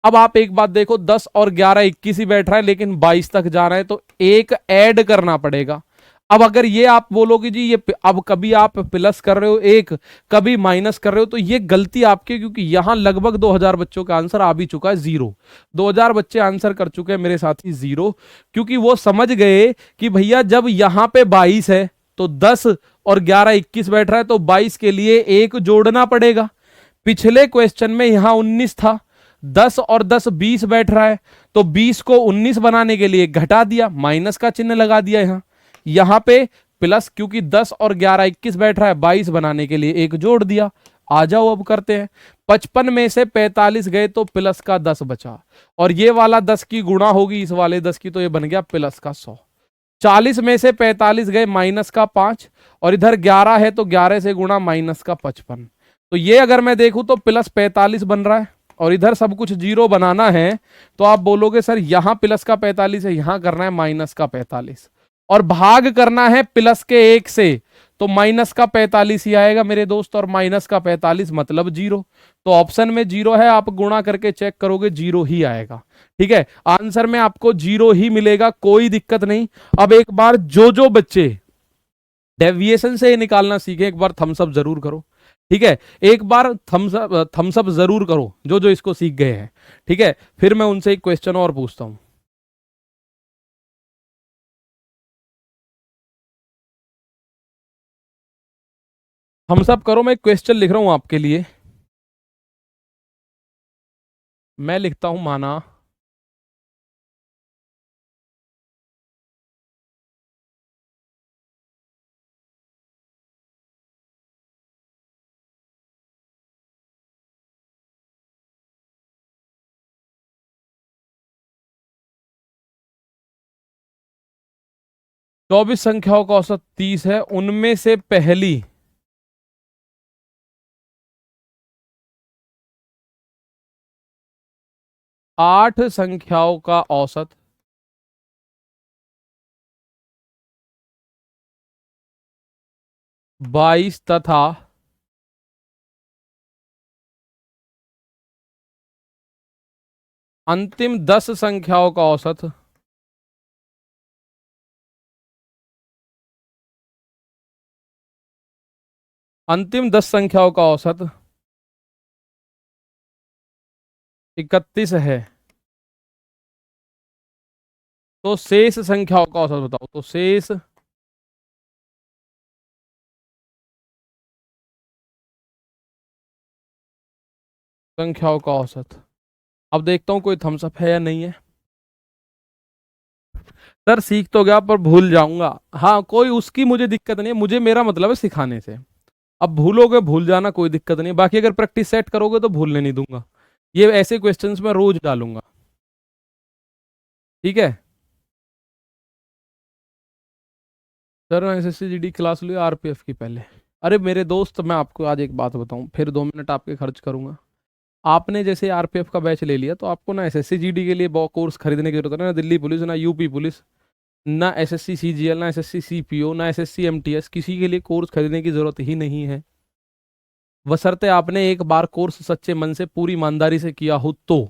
अब आप एक बात देखो, 10 और 11 21 ही बैठ रहा है, लेकिन 22 तक जा रहा है, तो एक ऐड करना पड़ेगा। अब अगर ये आप बोलोगे जी ये अब कभी आप प्लस कर रहे हो एक, कभी माइनस कर रहे हो, तो ये गलती आपकी, क्योंकि यहां लगभग 2000 बच्चों का आंसर आ भी चुका है 0। 2000 बच्चे आंसर कर चुके हैं मेरे साथी 0, क्योंकि वो समझ गए कि भैया जब यहां पे 22 है तो 10 और 11 21 बैठ रहा है, तो 22 के लिए एक जोड़ना पड़ेगा। पिछले क्वेश्चन में यहां 19 था, 10 और 10 20 बैठ रहा है, तो 20 को 19 बनाने के लिए घटा दिया, माइनस का चिन्ह लगा दिया यहां पे प्लस, क्योंकि 10 और 11 21 बैठ रहा है, 22 बनाने के लिए एक जोड़ दिया। आ जाओ अब करते हैं। 55 में से 45 गए तो प्लस का 10 बचा, और ये वाला 10 की गुणा होगी इस वाले 10 की, तो ये बन गया प्लस का 100। 40 में से 45 गए माइनस का 5, और इधर 11 है तो 11 से गुणा माइनस का 55, तो ये अगर मैं देखूं तो प्लस 45 बन रहा है, और इधर सब कुछ 0 बनाना है। तो आप बोलोगे सर यहां प्लस का 45 है, यहां करना है माइनस का 45, और भाग करना है प्लस के 1 से, तो माइनस का 45 ही आएगा मेरे दोस्त, और माइनस का 45 मतलब 0। तो ऑप्शन में 0 है, आप गुणा करके चेक करोगे 0 ही आएगा। ठीक है, आंसर में आपको 0 ही मिलेगा, कोई दिक्कत नहीं। अब एक बार जो बच्चे डेविएशन से निकालना सीखे, एक बार थम्स अप जरूर करो। ठीक है, एक बार थम्स अप जरूर करो जो इसको सीख गए हैं। ठीक है, फिर मैं उनसे एक क्वेश्चन और पूछता हूं। थम्स अप करो, मैं एक क्वेश्चन लिख रहा हूं आपके लिए। मैं लिखता हूं माना चौबीस संख्याओं का औसत 30 है, उनमें से पहली 8 संख्याओं का औसत 22 तथा अंतिम 10 संख्याओं का औसत 31 है। तो शेष संख्याओं का औसत बताओ। तो शेष संख्याओं का औसत। अब देखता हूं कोई थम्स अप है या नहीं है। सर सीख तो गया पर भूल जाऊंगा। हाँ, कोई उसकी मुझे दिक्कत नहीं है, मुझे मेरा मतलब है सिखाने से। अब भूलोगे भूल जाना, कोई दिक्कत नहीं। बाकी अगर प्रैक्टिस सेट करोगे तो भूलने नहीं दूंगा। ये ऐसे क्वेश्चंस मैं रोज डालूंगा, ठीक है। सर मैं एसएससी जीडी क्लास ली आरपीएफ की पहले। अरे मेरे दोस्त, मैं आपको आज एक बात बताऊं, फिर 2 मिनट आपके खर्च करूंगा। आपने जैसे आरपीएफ का बैच ले लिया तो आपको ना एसएससी जीडी के लिए कोर्स खरीदने की जरूरत है ना दिल्ली पुलिस, ना यूपी पुलिस, ना एसएससी सीजीएल, ना एसएससी सीपीओ, ना एसएससी एमटीएस, किसी के लिए कोर्स खरीदने की जरूरत ही नहीं है। बशर्ते आपने एक बार कोर्स सच्चे मन से पूरी ईमानदारी से किया हो तो।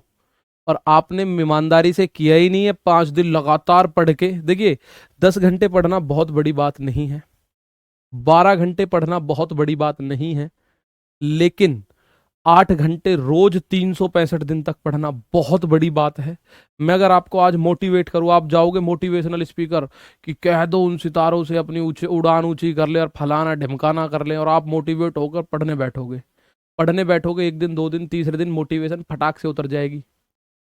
और आपने ईमानदारी से किया ही नहीं है, 5 दिन लगातार पढ़ के देखिए। 10 घंटे पढ़ना बहुत बड़ी बात नहीं है, 12 घंटे पढ़ना बहुत बड़ी बात नहीं है, लेकिन 8 घंटे रोज 365 दिन तक पढ़ना बहुत बड़ी बात है। मैं अगर आपको आज मोटिवेट करूँ, आप जाओगे मोटिवेशनल स्पीकर कि कह दो उन सितारों से अपनी ऊंची उड़ान ऊंची कर ले और फलाना ढिमकाना कर ले, और आप मोटिवेट होकर पढ़ने बैठोगे 1 दिन 2 दिन, तीसरे दिन मोटिवेशन फटाक से उतर जाएगी।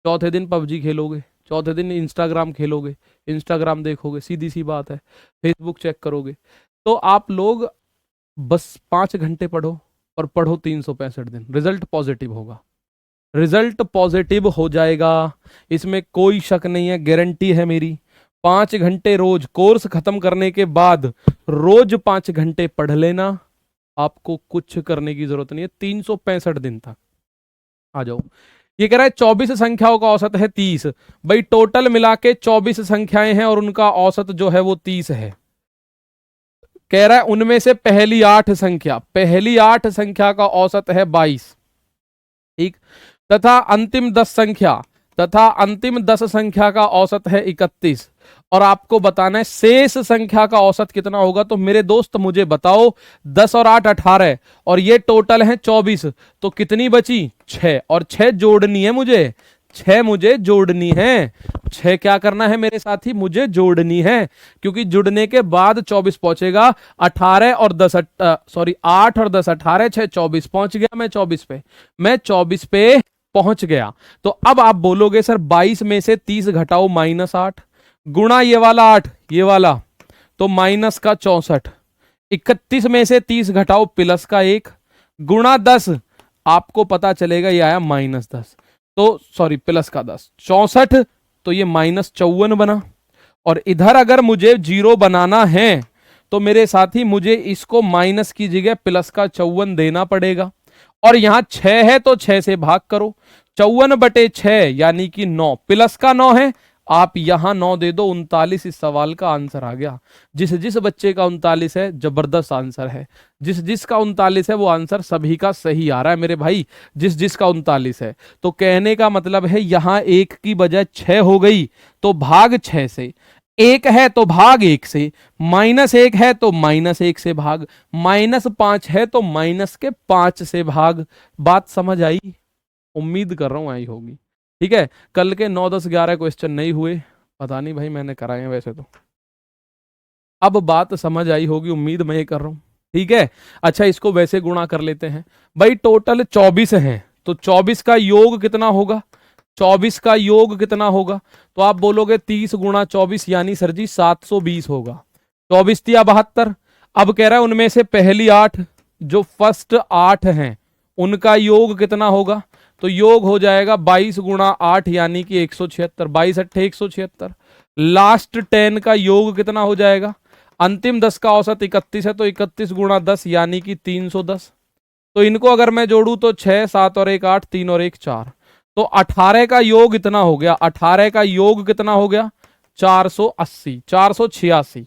चौथे दिन पबजी खेलोगे, चौथे दिन इंस्टाग्राम खेलोगे, इंस्टाग्राम देखोगे, सीधी सी बात है, फेसबुक चेक करोगे। तो आप लोग बस 5 घंटे पढ़ो और पढ़ो 365 दिन, रिजल्ट पॉजिटिव होगा, रिजल्ट पॉजिटिव हो जाएगा, इसमें कोई शक नहीं है, गारंटी है मेरी। 5 घंटे रोज, कोर्स खत्म करने के बाद रोज 5 घंटे पढ़ लेना, आपको कुछ करने की जरूरत नहीं है 365 दिन तक। आ जाओ। ये कह रहा है 24 संख्याओं का औसत है 30। भाई टोटल मिला के 24 संख्याएं हैं और उनका औसत जो है वो 30 है। कह रहा है उनमें से पहली 8 संख्या का औसत है 22, ठीक। तथा अंतिम 10 संख्या का औसत है 31। और आपको बताना है शेष संख्या का औसत कितना होगा। तो मेरे दोस्त मुझे बताओ, 10 और 8 18, और ये टोटल है 24, तो कितनी बची? 6। और 6 जोड़नी है मुझे, 6 मुझे जोड़नी है। 6 क्या करना है मेरे साथी? मुझे जोड़नी है, क्योंकि जुड़ने के बाद 24 पहुंचेगा। 18 और 10 8 और 10 18, 6 24 पहुंच गया। मैं 24 पे पहुंच गया। तो अब आप बोलोगे सर 22 में से 30 घटाओ -8, गुणा ये वाला 8 ये वाला, तो माइनस का 64। 31 में से 30 घटाओ प्लस का 1, गुणा 10, आपको पता चलेगा ये आया -10। तो सॉरी प्लस का 10, 64, तो ये -54 बना। और इधर अगर मुझे 0 बनाना है तो मेरे साथी मुझे इसको माइनस की जगह प्लस का 54 देना पड़ेगा। और यहां 6 है तो 6 से भाग करो, 54/6 यानी कि 9, प्लस का 9 है, आप यहां 9 दे दो, 39 इस सवाल का आंसर आ गया। जिस जिस बच्चे का 39 है, जबरदस्त आंसर है। जिस जिसका 39 है वो आंसर सभी का सही आ रहा है मेरे भाई, जिस जिसका 39 है। तो कहने का मतलब है यहां 1 की बजाय 6 हो गई, तो भाग 6 से। 1 है तो भाग 1 से, -1 है तो -1 से भाग, -5 है तो -5 से भाग। बात समझ आई? उम्मीद कर रहा हूं आई होगी। ठीक है, कल के 9 10 11 क्वेश्चन नहीं हुए, पता नहीं भाई, मैंने कराए हैं वैसे तो। अब बात समझ आई होगी, उम्मीद मैं ये कर रहा हूं। ठीक है, अच्छा इसको वैसे गुणा कर लेते हैं। भाई टोटल 24 है, तो 24 का योग कितना होगा? 24 का योग कितना होगा? तो आप बोलोगे 30 गुणा 24 यानी सर जी 720 होगा। 24 तिया 72। अब कह रहा है उनमें से पहली 8 जो फर्स्ट 8 हैं उनका योग कितना होगा? तो योग हो जाएगा 22 गुणा 8 यानी कि 176। 22 अट्ठे 176। लास्ट 10 का योग कितना हो जाएगा? अंतिम 10 का औसत 31 है तो 31 गुणा 10 यानी कि 310। तो इनको अगर मैं जोड़ू तो 6 7 और 1 8, 3 और 1 4। तो 18 का योग इतना हो गया। 18 का योग कितना हो गया? 480 486।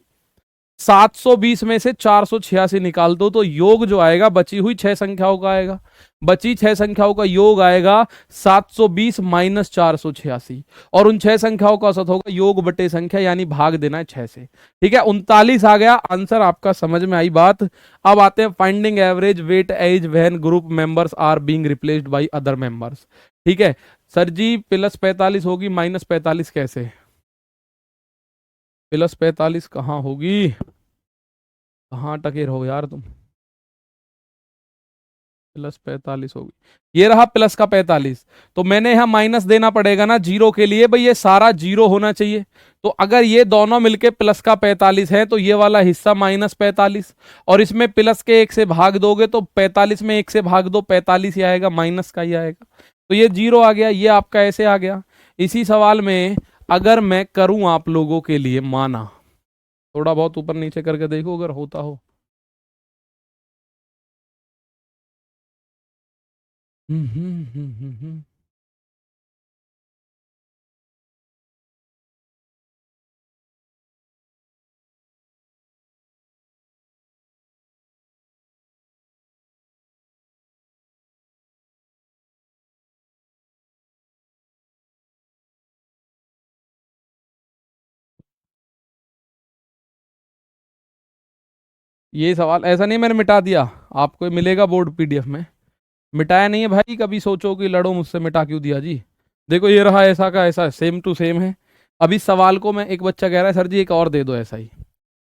720 में से 486 निकाल दो तो योग जो आएगा बची हुई 6 संख्याओं का आएगा। बची 6 संख्याओं का योग आएगा 720 माइनस 486 और उन 6 संख्याओं का औसत होगा योग बटे संख्या यानी भाग देना है 6 से। ठीक है, 39 आ गया आंसर आपका। समझ में आई बात? अब आते हैं finding average weightage when group members are being replaced by other members. ठीक है सर जी, प्लस 45 होगी माइनस 45 कैसे? प्लस 45 कहाँ होगी? कहाँ टके रहो यार तुम? प्लस 45 होगी, ये रहा प्लस का 45। तो मैंने यहां माइनस देना पड़ेगा ना जीरो के लिए, भाई ये सारा जीरो होना चाहिए। तो अगर ये दोनों मिलके प्लस का 45 है तो ये वाला हिस्सा माइनस 45 और इसमें प्लस के 1 से भाग दोगे तो 45 में 1 से भाग दो 45 ही आएगा, माइनस का ही आएगा। तो ये जीरो आ गया, ये आपका ऐसे आ गया। इसी सवाल में अगर मैं करूं आप लोगों के लिए, माना थोड़ा बहुत ऊपर नीचे करके देखो अगर होता हो। ये सवाल ऐसा नहीं मैंने मिटा दिया, आपको मिलेगा बोर्ड पीडीएफ में। मिटाया नहीं है भाई, कभी सोचो कि लड़ो मुझसे, मिटा क्यों दिया जी? देखो ये रहा ऐसा का ऐसा, सेम टू सेम है। अभी सवाल को मैं, एक बच्चा कह रहा है सर जी एक और दे दो ऐसा ही,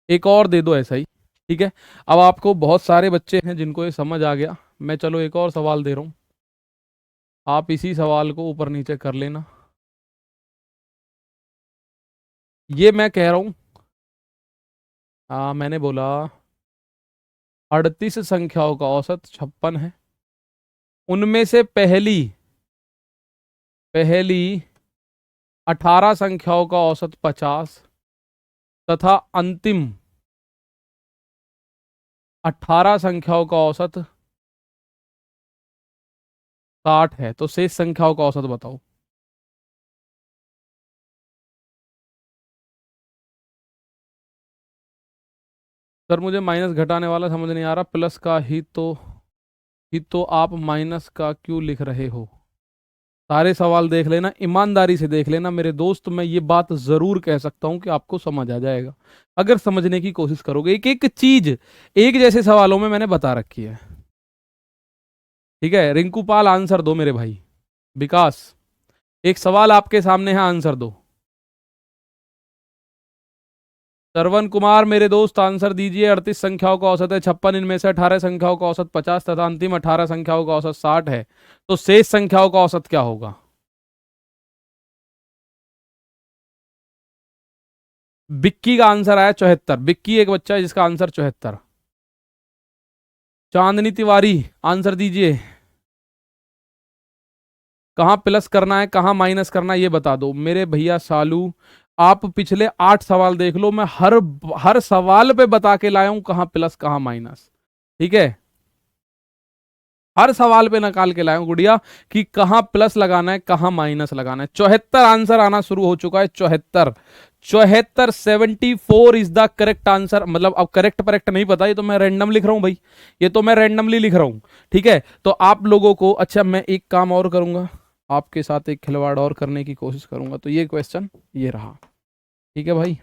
एक और दे दो ऐसा ही। ठीक है, अब आपको बहुत सारे बच्चे हैं जिनको ये समझ आ गया, मैं चलो एक और सवाल दे रहा हूँ, आप इसी सवाल को ऊपर नीचे कर लेना। ये मैं कह रहा हूँ, मैंने बोला 38 संख्याओं का औसत 56 है, उनमें से पहली पहली 18 संख्याओं का औसत 50 तथा अंतिम 18 संख्याओं का औसत 60 है। तो शेष संख्याओं का औसत बताओ। सर मुझे माइनस घटाने वाला समझ नहीं आ रहा, प्लस का ही तो आप माइनस का क्यों लिख रहे हो? सारे सवाल देख लेना, ईमानदारी से देख लेना मेरे दोस्त। मैं ये बात जरूर कह सकता हूं कि आपको समझ आ जाएगा अगर समझने की कोशिश करोगे। एक एक चीज एक जैसे सवालों में मैंने बता रखी है। ठीक है, रिंकू पाल आंसर दो मेरे भाई। विकास एक सवाल आपके सामने है, आंसर दो। श्रवण कुमार मेरे दोस्त आंसर दीजिए। 38 संख्याओं का औसत है 56, इनमें से 18 संख्याओं का औसत 50 तथा अंतिम 18 संख्याओं का औसत 60 है। तो शेष संख्याओं का औसत क्या होगा? बिक्की का आंसर आया 74। बिक्की एक बच्चा है जिसका आंसर 74। चांदनी तिवारी आंसर दीजिए। कहां प्लस करना है कहां माइनस करना है ये बता दो मेरे भैया सालू। आप पिछले 8 सवाल देख लो, मैं हर सवाल पे बता के लाया हूं कहां प्लस कहां माइनस। ठीक है, हर सवाल पे निकाल के लाया हूं गुड़िया कि कहां प्लस लगाना है कहां माइनस लगाना है। 74 आंसर आना शुरू हो चुका है। 74 74 74 इज द करेक्ट आंसर। मतलब अब करेक्ट परेक्ट नहीं पता, ये तो मैं रैंडम लिख रहा हूं भाई, ये तो मैं रैंडमली लिख रहा हूं। ठीक है, तो आप लोगों को, अच्छा मैं एक काम और करूंगा, आपके साथ एक खिलवाड़ और करने की कोशिश करूंगा। तो ये क्वेश्चन ये रहा। ठीक है भाई,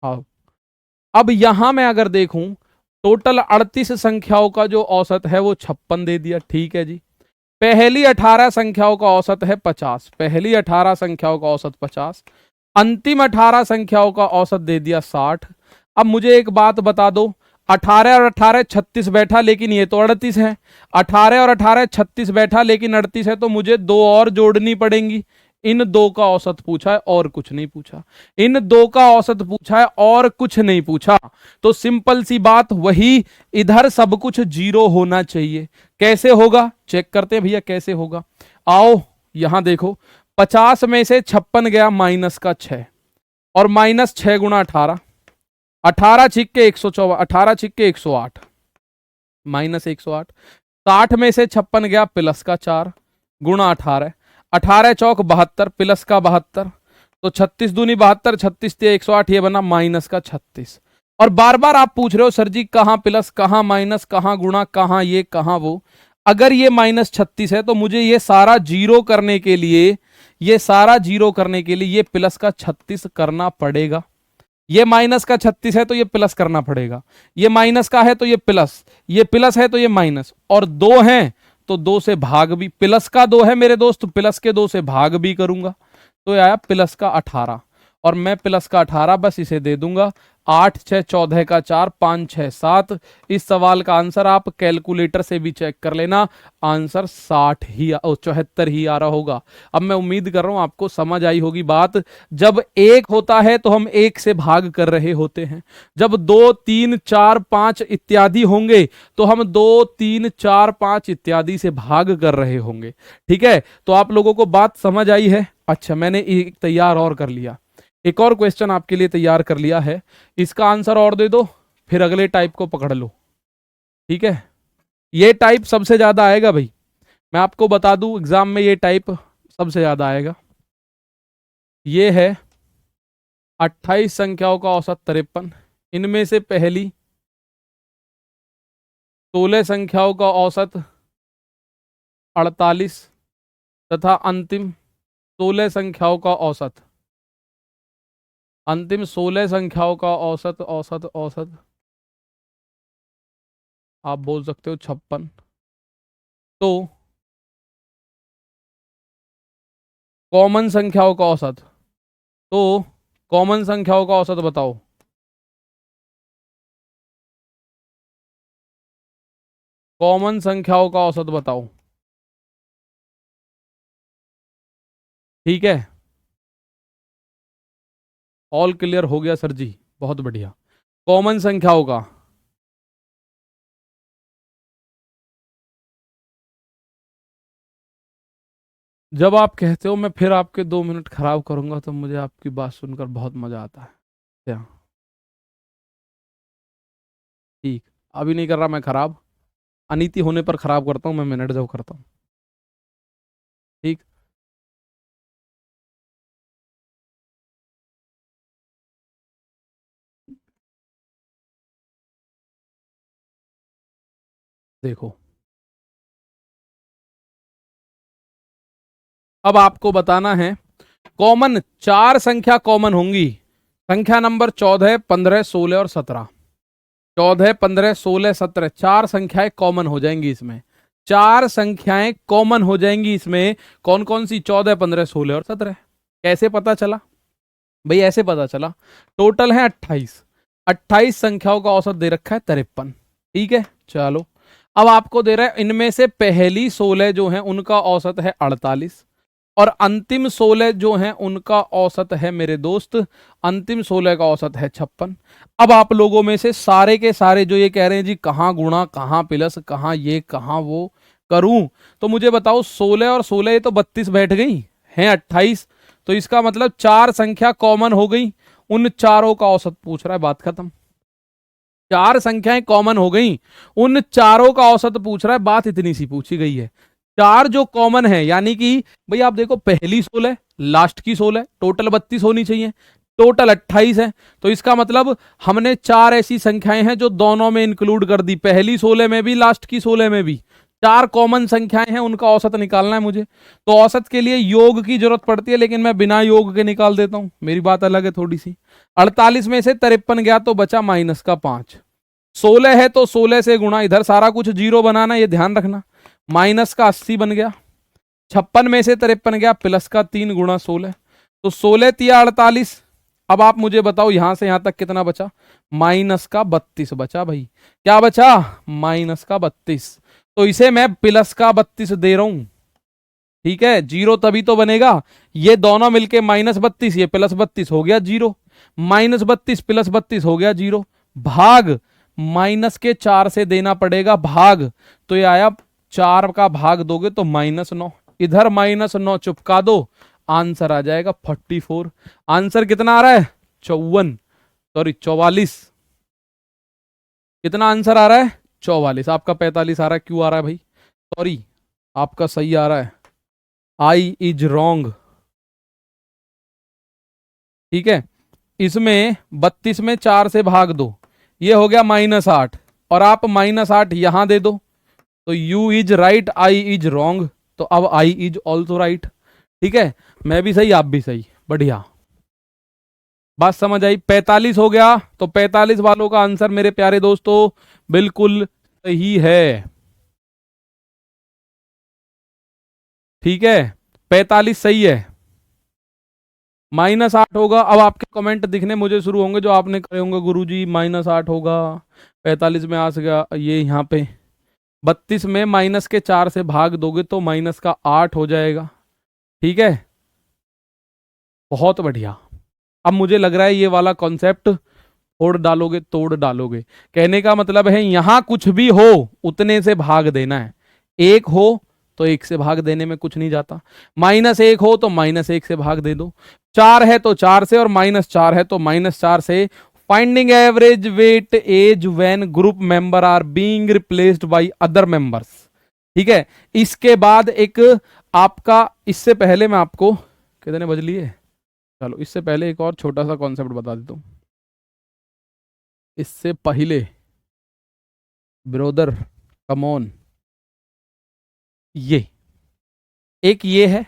हाँ। अब यहां मैं अगर देखूं टोटल 38 संख्याओं का जो औसत है वो 56 दे दिया। ठीक है जी, पहली 18 संख्याओं का औसत है 50, पहली 18 संख्याओं का औसत 50, अंतिम 18 संख्याओं का औसत दे दिया 60। अब मुझे एक बात बता दो, 18 और 18 36 बैठा, लेकिन ये तो 38 है। 18 और 18 36 बैठा लेकिन 38 है, तो मुझे दो और जोड़नी पड़ेंगी। इन दो का औसत पूछा है और कुछ नहीं पूछा, इन दो का औसत पूछा है और कुछ नहीं पूछा। तो सिंपल सी बात, वही इधर सब कुछ जीरो होना चाहिए। कैसे होगा चेक करते हैं भैया, कैसे होगा। आओ यहां देखो, 50 में से 56 गया माइनस का 6, और माइनस 6 गुणा 18, 18 छिक के 124, 18 छिक के 108, माइनस 108। 60 में से 56 गया प्लस का 4 गुणा 18, 18 चौक 72 प्लस का 72, तो 36 दूनी 72, 36 ते 108, ये बना माइनस का 36। और बार बार आप पूछ रहे हो सर जी कहां प्लस कहां माइनस कहां गुणा कहां ये कहां वो। अगर ये माइनस 36 है तो मुझे ये सारा जीरो करने के लिए, ये सारा जीरो करने के लिए ये प्लस का 36 करना पड़ेगा। ये माइनस का 36 है तो ये प्लस करना पड़ेगा, ये माइनस का है तो ये प्लस, ये प्लस है तो ये माइनस, और दो हैं तो दो से भाग भी, प्लस का दो है मेरे दोस्त, प्लस के दो से भाग भी करूंगा, तो ये आया प्लस का 18। और मैं प्लस का 18 बस इसे दे दूंगा, 8 6 14 का 4 5 6 7। इस सवाल का आंसर आप कैलकुलेटर से भी चेक कर लेना, आंसर 60 ही 74 ही आ रहा होगा। अब मैं उम्मीद कर रहा हूं आपको समझ आई होगी बात। जब एक होता है तो हम एक से भाग कर रहे होते हैं, जब 2 3 4 5 इत्यादि होंगे तो हम 2 3 4 5 इत्यादि से भाग कर रहे होंगे। ठीक है, तो आप लोगों को बात समझ आई है। अच्छा, मैंने एक तैयार और कर लिया, एक और क्वेश्चन आपके लिए तैयार कर लिया है, इसका आंसर और दे दो, फिर अगले टाइप को पकड़ लो। ठीक है, ये टाइप सबसे ज्यादा आएगा भाई, मैं आपको बता दूं एग्जाम में ये टाइप सबसे ज्यादा आएगा। ये है 28 संख्याओं का औसत 53, इनमें से पहली 16 संख्याओं का औसत 48 तथा अंतिम 16 संख्याओं का औसत, अंतिम 16 संख्याओं का औसत औसत औसत आप बोल सकते हो 56। तो कॉमन संख्याओं का औसत, तो कॉमन संख्याओं का औसत बताओ। कॉमन संख्याओं का औसत बताओ। ठीक है, ऑल क्लियर हो गया सर जी, बहुत बढ़िया। कॉमन संख्याओं का, जब आप कहते हो मैं फिर आपके 2 मिनट खराब करूंगा तो मुझे आपकी बात सुनकर बहुत मजा आता है। क्या ठीक, अभी नहीं कर रहा मैं खराब, अनीति होने पर खराब करता हूं मैं, मिनट जब करता हूं। ठीक, देखो अब आपको बताना है, कॉमन 4 संख्या कॉमन होंगी, संख्या नंबर 14 15 16 और 17। 14 15 16 17 4 संख्याएं कॉमन हो जाएंगी इसमें, 4 संख्याएं कॉमन हो जाएंगी इसमें। कौन कौन सी? 14 15 16 और 17। कैसे पता चला भाई? ऐसे पता चला, टोटल है 28, 28 संख्याओं का औसत दे रखा है 53। ठीक है, चलो अब आपको दे रहा है इनमें से पहली 16 जो है उनका औसत है 48, और अंतिम 16 जो हैं उनका औसत है मेरे दोस्त, अंतिम 16 का औसत है 56। अब आप लोगों में से सारे के सारे जो ये कह रहे हैं जी कहां गुणा कहां प्लस कहां ये कहां वो करूं, तो मुझे बताओ 16 और 16 ये तो 32 बैठ गई हैं 28, तो इसका मतलब 4 संख्या कॉमन हो गई, उन चारों का औसत पूछ रहा है, बात खत्म। 4 संख्याएं कॉमन हो गई, उन चारों का औसत पूछ रहा है, बात इतनी सी पूछी गई है। 4 जो कॉमन है, यानी कि भाई आप देखो पहली 16 लास्ट की 16, टोटल 32 होनी चाहिए, टोटल 28 है, तो इसका मतलब हमने 4 ऐसी संख्याएं हैं जो दोनों में इंक्लूड कर दी, पहली 16 में भी लास्ट की 16 में भी। 4 कॉमन संख्याएं हैं, उनका औसत निकालना है मुझे, तो औसत के लिए योग की जरूरत पड़ती है, लेकिन मैं बिना योग के निकाल देता हूं, मेरी बात अलग है थोड़ी सी। 48 में से 53 गया तो बचा माइनस का 5, 16 है तो 16 से गुणा, इधर सारा कुछ जीरो बनाना, ये ध्यान रखना, माइनस का 80 बन गया, 56 में से 53 गया प्लस का 3 गुणा 16, तो 16 तिया 48। अब आप मुझे बताओ यहां से यहां तक कितना बचा? माइनस का 32 बचा भाई, क्या बचा? माइनस का 32, तो इसे मैं प्लस का 32 दे रहा हूं, ठीक है, जीरो तभी तो बनेगा, ये दोनों मिलके -32, ये +32 हो गया जीरो, -32 +32 हो गया जीरो, भाग -4 से देना पड़ेगा भाग, तो ये आया 4 का भाग दोगे तो -9, इधर -9 चुपका दो, आंसर आ जाएगा 44। आंसर कितना आ रहा है? 54, सॉरी 44। कितना आंसर आ रहा है? 44। आपका 45 आ रहा है, क्यों आ रहा है भाई? सॉरी, आपका सही आ रहा है, आई इज रॉन्ग। ठीक है, इसमें 32 में 4 से भाग दो, ये हो गया -8, और आप -8 यहां दे दो, तो you is right, I is wrong, तो अब आई इज ऑल्सो राइट। ठीक है, मैं भी सही, आप भी सही, बढ़िया, बात समझ आई। 45 हो गया, तो 45 वालों का आंसर मेरे प्यारे दोस्तों बिल्कुल सही है। ठीक है, 45 सही है, -8 होगा। अब आपके कमेंट दिखने मुझे शुरू होंगे जो आपने करे होंगे, गुरुजी -8 होगा, 45 में आ गया ये यहाँ पे, 32 में -4 से भाग दोगे तो -8 हो जाएगा। ठीक है, बहुत बढ़िया। अब मुझे लग रहा है ये वाला कॉन्सेप्ट तोड़ डालोगे, तोड़ डालोगे। कहने का मतलब है यहां कुछ भी हो उतने से भाग देना है, एक हो तो एक से भाग देने में कुछ नहीं जाता, -1 हो तो -1 से भाग दे दो, 4 है तो 4 से, और -4 है तो -4 से। Finding average weightage when group member are being replaced by other members. ठीक है, इसके बाद एक आपका, इससे पहले मैं आपको, कितने बज लिए, चलो इससे पहले एक और छोटा सा कॉन्सेप्ट बता देता हूं। इससे पहले ब्रोदर कम ऑन, ये है,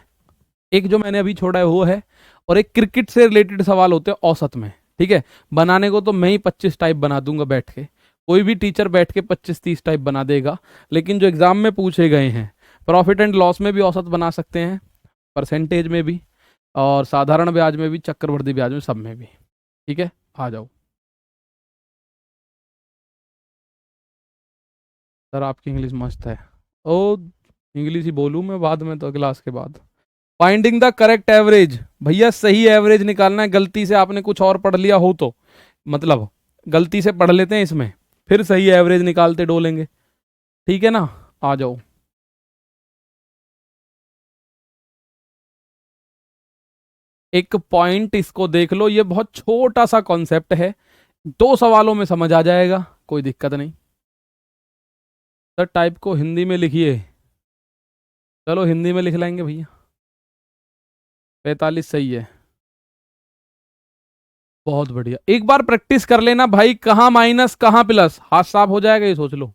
एक जो मैंने अभी छोड़ा है वो है, और एक क्रिकेट से रिलेटेड सवाल होते हैं औसत में। ठीक है, बनाने को तो मैं ही 25 टाइप बना दूंगा बैठ के, कोई भी टीचर बैठ के 25-30 टाइप बना देगा, लेकिन जो एग्जाम में पूछे गए हैं, प्रॉफिट एंड लॉस में भी औसत बना सकते हैं, परसेंटेज में भी, और साधारण ब्याज में भी, चक्रवृद्धि ब्याज में, सब में भी। ठीक है, आ जाओ सर, आपकी इंग्लिश मस्त है। ओ, इंग्लिश ही बोलूँ मैं बाद में, तो क्लास के बाद। फाइंडिंग द करेक्ट एवरेज, भैया सही एवरेज निकालना है, गलती से आपने कुछ और पढ़ लिया हो तो, मतलब गलती से पढ़ लेते हैं इसमें, फिर सही एवरेज निकालते डोलेंगे। ठीक है ना, आ जाओ। एक पॉइंट इसको देख लो, ये बहुत छोटा सा कॉन्सेप्ट है, 2 सवालों में समझ आ जाएगा, कोई दिक्कत नहीं। सर टाइप को हिंदी में लिखिए, चलो हिंदी में लिख लेंगे भैया। 45 सही है, बहुत बढ़िया। एक बार प्रैक्टिस कर लेना भाई, कहाँ माइनस कहाँ प्लस, हाथ साफ हो जाएगा, ये सोच लो।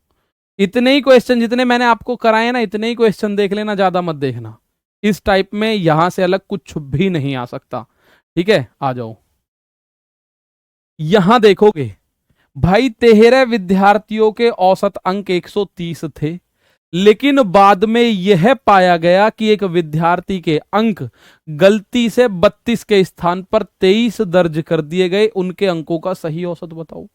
इतने ही क्वेश्चन जितने मैंने आपको कराए ना, इतने ही क्वेश्चन देख लेना, ज्यादा मत देखना। इस टाइप में यहां से अलग कुछ भी नहीं आ सकता। ठीक है, आ जाओ। यहां देखोगे भाई, 13 विद्यार्थियों के औसत अंक 130 थे, लेकिन बाद में यह पाया गया कि एक विद्यार्थी के अंक गलती से 32 के स्थान पर 23 दर्ज कर दिए गए, उनके अंकों का सही औसत बताओ।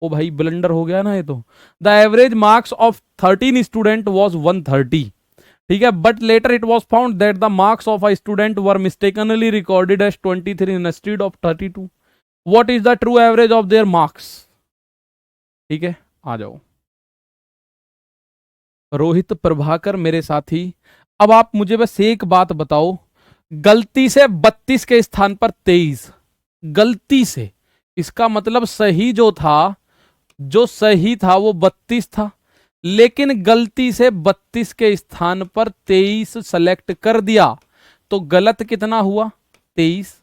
ओ भाई, ब्लंडर हो गया ना ये तो। The average marks of 13 student was 130। ठीक है, but later it was found that the marks of a student were mistakenly recorded as 23 instead of 32। What is the true average of their marks? ठीक है, आ जाओ। रोहित प्रभाकर मेरे साथी, अब आप मुझे बस एक बात बताओ, गलती से 32 के स्थान पर 23, गलती से, इसका मतलब सही जो था, जो सही था वो 32 था, लेकिन गलती से 32 के स्थान पर 23 सेलेक्ट कर दिया, तो गलत कितना हुआ? 23।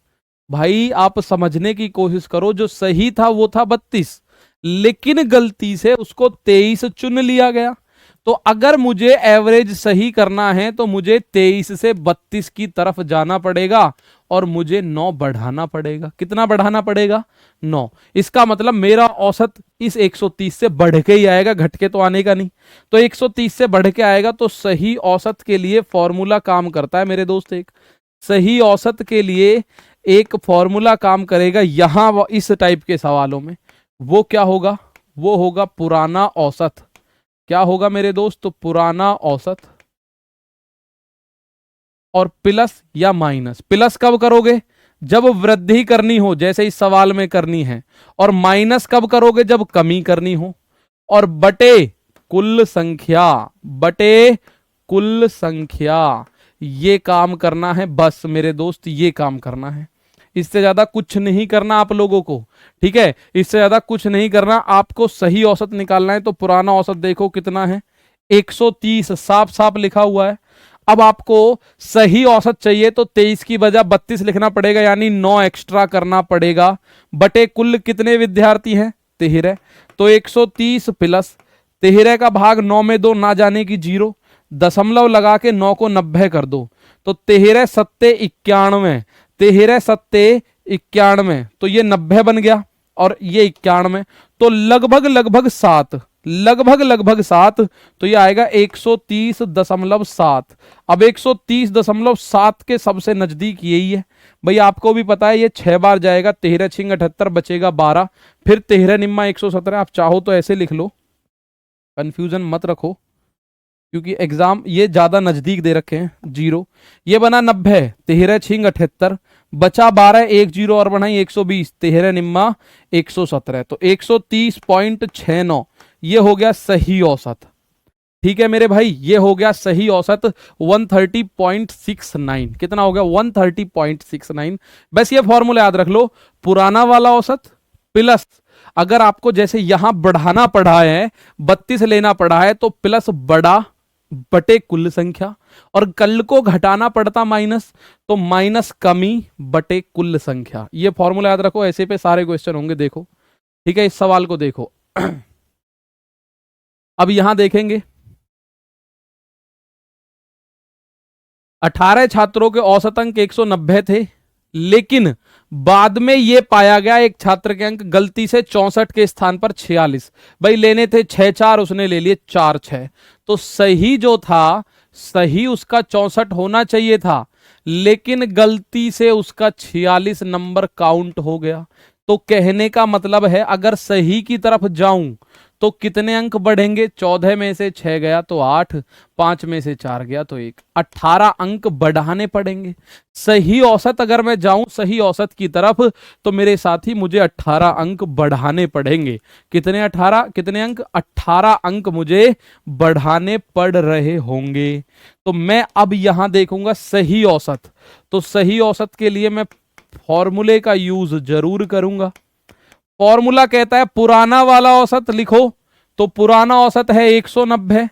भाई आप समझने की कोशिश करो, जो सही था वो था 32, लेकिन गलती से उसको 23 चुन लिया गया। तो अगर मुझे एवरेज सही करना है तो मुझे 23 से 32 की तरफ जाना पड़ेगा, और मुझे 9 बढ़ाना पड़ेगा। कितना बढ़ाना पड़ेगा? 9। इसका मतलब मेरा औसत इस 130 से बढ़ के ही आएगा, घट के तो आने का नहीं। तो 130 से बढ़ के आएगा, तो सही औसत के लिए फॉर्मूला काम करता है मेरे दोस्त। एक सही औसत के लिए एक फॉर्मूला काम करेगा यहां, इस टाइप के सवालों में। वो क्या होगा? वो होगा पुराना औसत। क्या होगा मेरे दोस्त? तो पुराना औसत। और प्लस या माइनस। प्लस कब करोगे? जब वृद्धि करनी हो, जैसे इस सवाल में करनी है, और माइनस कब करोगे? जब कमी करनी हो। और बटे कुल संख्या, बटे कुल संख्या, ये काम करना है बस मेरे दोस्त, ये काम करना है। इससे ज्यादा कुछ नहीं करना आप लोगों को, ठीक है? इससे ज्यादा कुछ नहीं करना आपको। सही औसत निकालना है तो पुराना औसत देखो कितना है, 130, साफ साफ लिखा हुआ है। अब आपको सही औसत चाहिए तो 23 की बजाय 32 लिखना पड़ेगा, यानी 9 एक्स्ट्रा करना पड़ेगा। बटे कुल कितने विद्यार्थी हैं? 13। तो 130 प्लस 13 का भाग 9 में 2, ना जाने की 0, दशमलव लगा के 9 को 90 कर दो, तो 13 सत्ते 91, 13 सत्ते 91, तो ये 90 बन गया और ये 91, तो लगभग लगभग 7, लगभग लगभग 7, तो ये आएगा 130.7। अब 130.7 के सबसे नजदीक यही है भाई, आपको भी पता है ये 6 बार जाएगा, 13 छिंग 78, बचेगा 12, फिर 13 निम्मा 117। आप चाहो तो ऐसे लिख लो, कंफ्यूजन मत रखो, क्योंकि एग्जाम ये ज्यादा नजदीक दे रखे हैं। 0, ये बना 90, 13 छिंग 78, बचा 12, 1 0 और बढ़ाई 120, 13 निम्मा 117, तो 130.69 ये हो गया सही औसत। ठीक है मेरे भाई, ये हो गया सही औसत 130.69। कितना हो गया? 130.69। बस ये फॉर्मूला याद रख लो, पुराना वाला औसत प्लस, अगर आपको जैसे यहां बढ़ाना पड़ा है, 32 लेना पड़ा है, तो प्लस बड़ा बटे कुल संख्या, और कल को घटाना पड़ता माइनस, तो माइनस कमी बटे कुल संख्या। ये फॉर्मूला याद रखो, ऐसे पे सारे क्वेश्चन होंगे। देखो, ठीक है, इस सवाल को देखो। अब यहां देखेंगे 18 छात्रों के औसत अंक 190 थे, लेकिन बाद में यह पाया गया एक छात्र के अंक गलती से 64 के स्थान पर 46। भाई लेने थे 6 4, उसने ले लिए 4 6, तो सही जो था, सही उसका 64 होना चाहिए था, लेकिन गलती से उसका 46 नंबर काउंट हो गया। तो कहने का मतलब है, अगर सही की तरफ जाऊं तो कितने अंक बढ़ेंगे? 14 में से 6 गया तो 8, 5 में से 4 गया तो 1, 18 अंक बढ़ाने पड़ेंगे। सही औसत अगर मैं जाऊं सही औसत की तरफ, तो मेरे साथी मुझे 18 अंक बढ़ाने पड़ेंगे। कितने 18? कितने अंक? 18 अंक मुझे बढ़ाने पड़ रहे होंगे। तो मैं अब यहां देखूंगा सही औसत, तो सही औसत के लिए मैं फॉर्मूले का यूज जरूर करूंगा। फॉर्मूला कहता है पुराना वाला औसत लिखो, तो पुराना औसत है 190,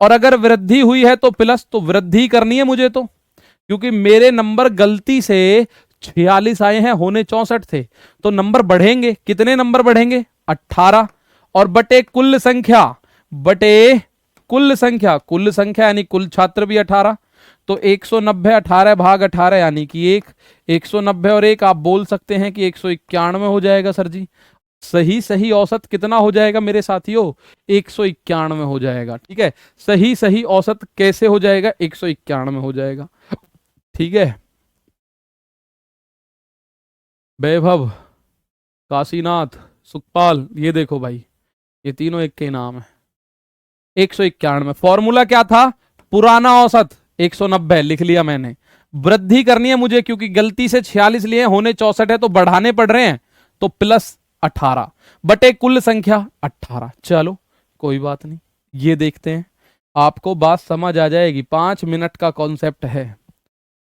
और अगर वृद्धि हुई है तो प्लस, तो वृद्धि करनी है मुझे, तो क्योंकि मेरे नंबर गलती से 46 आए हैं, होने 64 थे, तो नंबर बढ़ेंगे। कितने नंबर बढ़ेंगे? 18, और बटे कुल संख्या, बटे कुल संख्या, कुल संख्या यानी कुल छात्र भी 18, तो 190 18 भाग 18 यानी कि 1, 190 और 1 आप बोल सकते हैं कि 191 हो जाएगा सर जी। सही सही औसत कितना हो जाएगा मेरे साथियों? 191 हो जाएगा। ठीक है, सही सही औसत कैसे हो जाएगा? 191 हो जाएगा। ठीक है, वैभव, काशीनाथ, सुखपाल, ये देखो भाई, ये तीनों एक के नाम है। 191। फॉर्मूला क्या था? पुराना औसत 190 लिख लिया मैंने, वृद्धि करनी है मुझे क्योंकि गलती से 46 लिए, होने 64 है तो बढ़ाने पड़ रहे हैं, तो प्लस 18 बटे कुल संख्या 18। चलो कोई बात नहीं, ये देखते हैं, आपको बात समझ आ जाएगी। 5 मिनट का कॉन्सेप्ट है,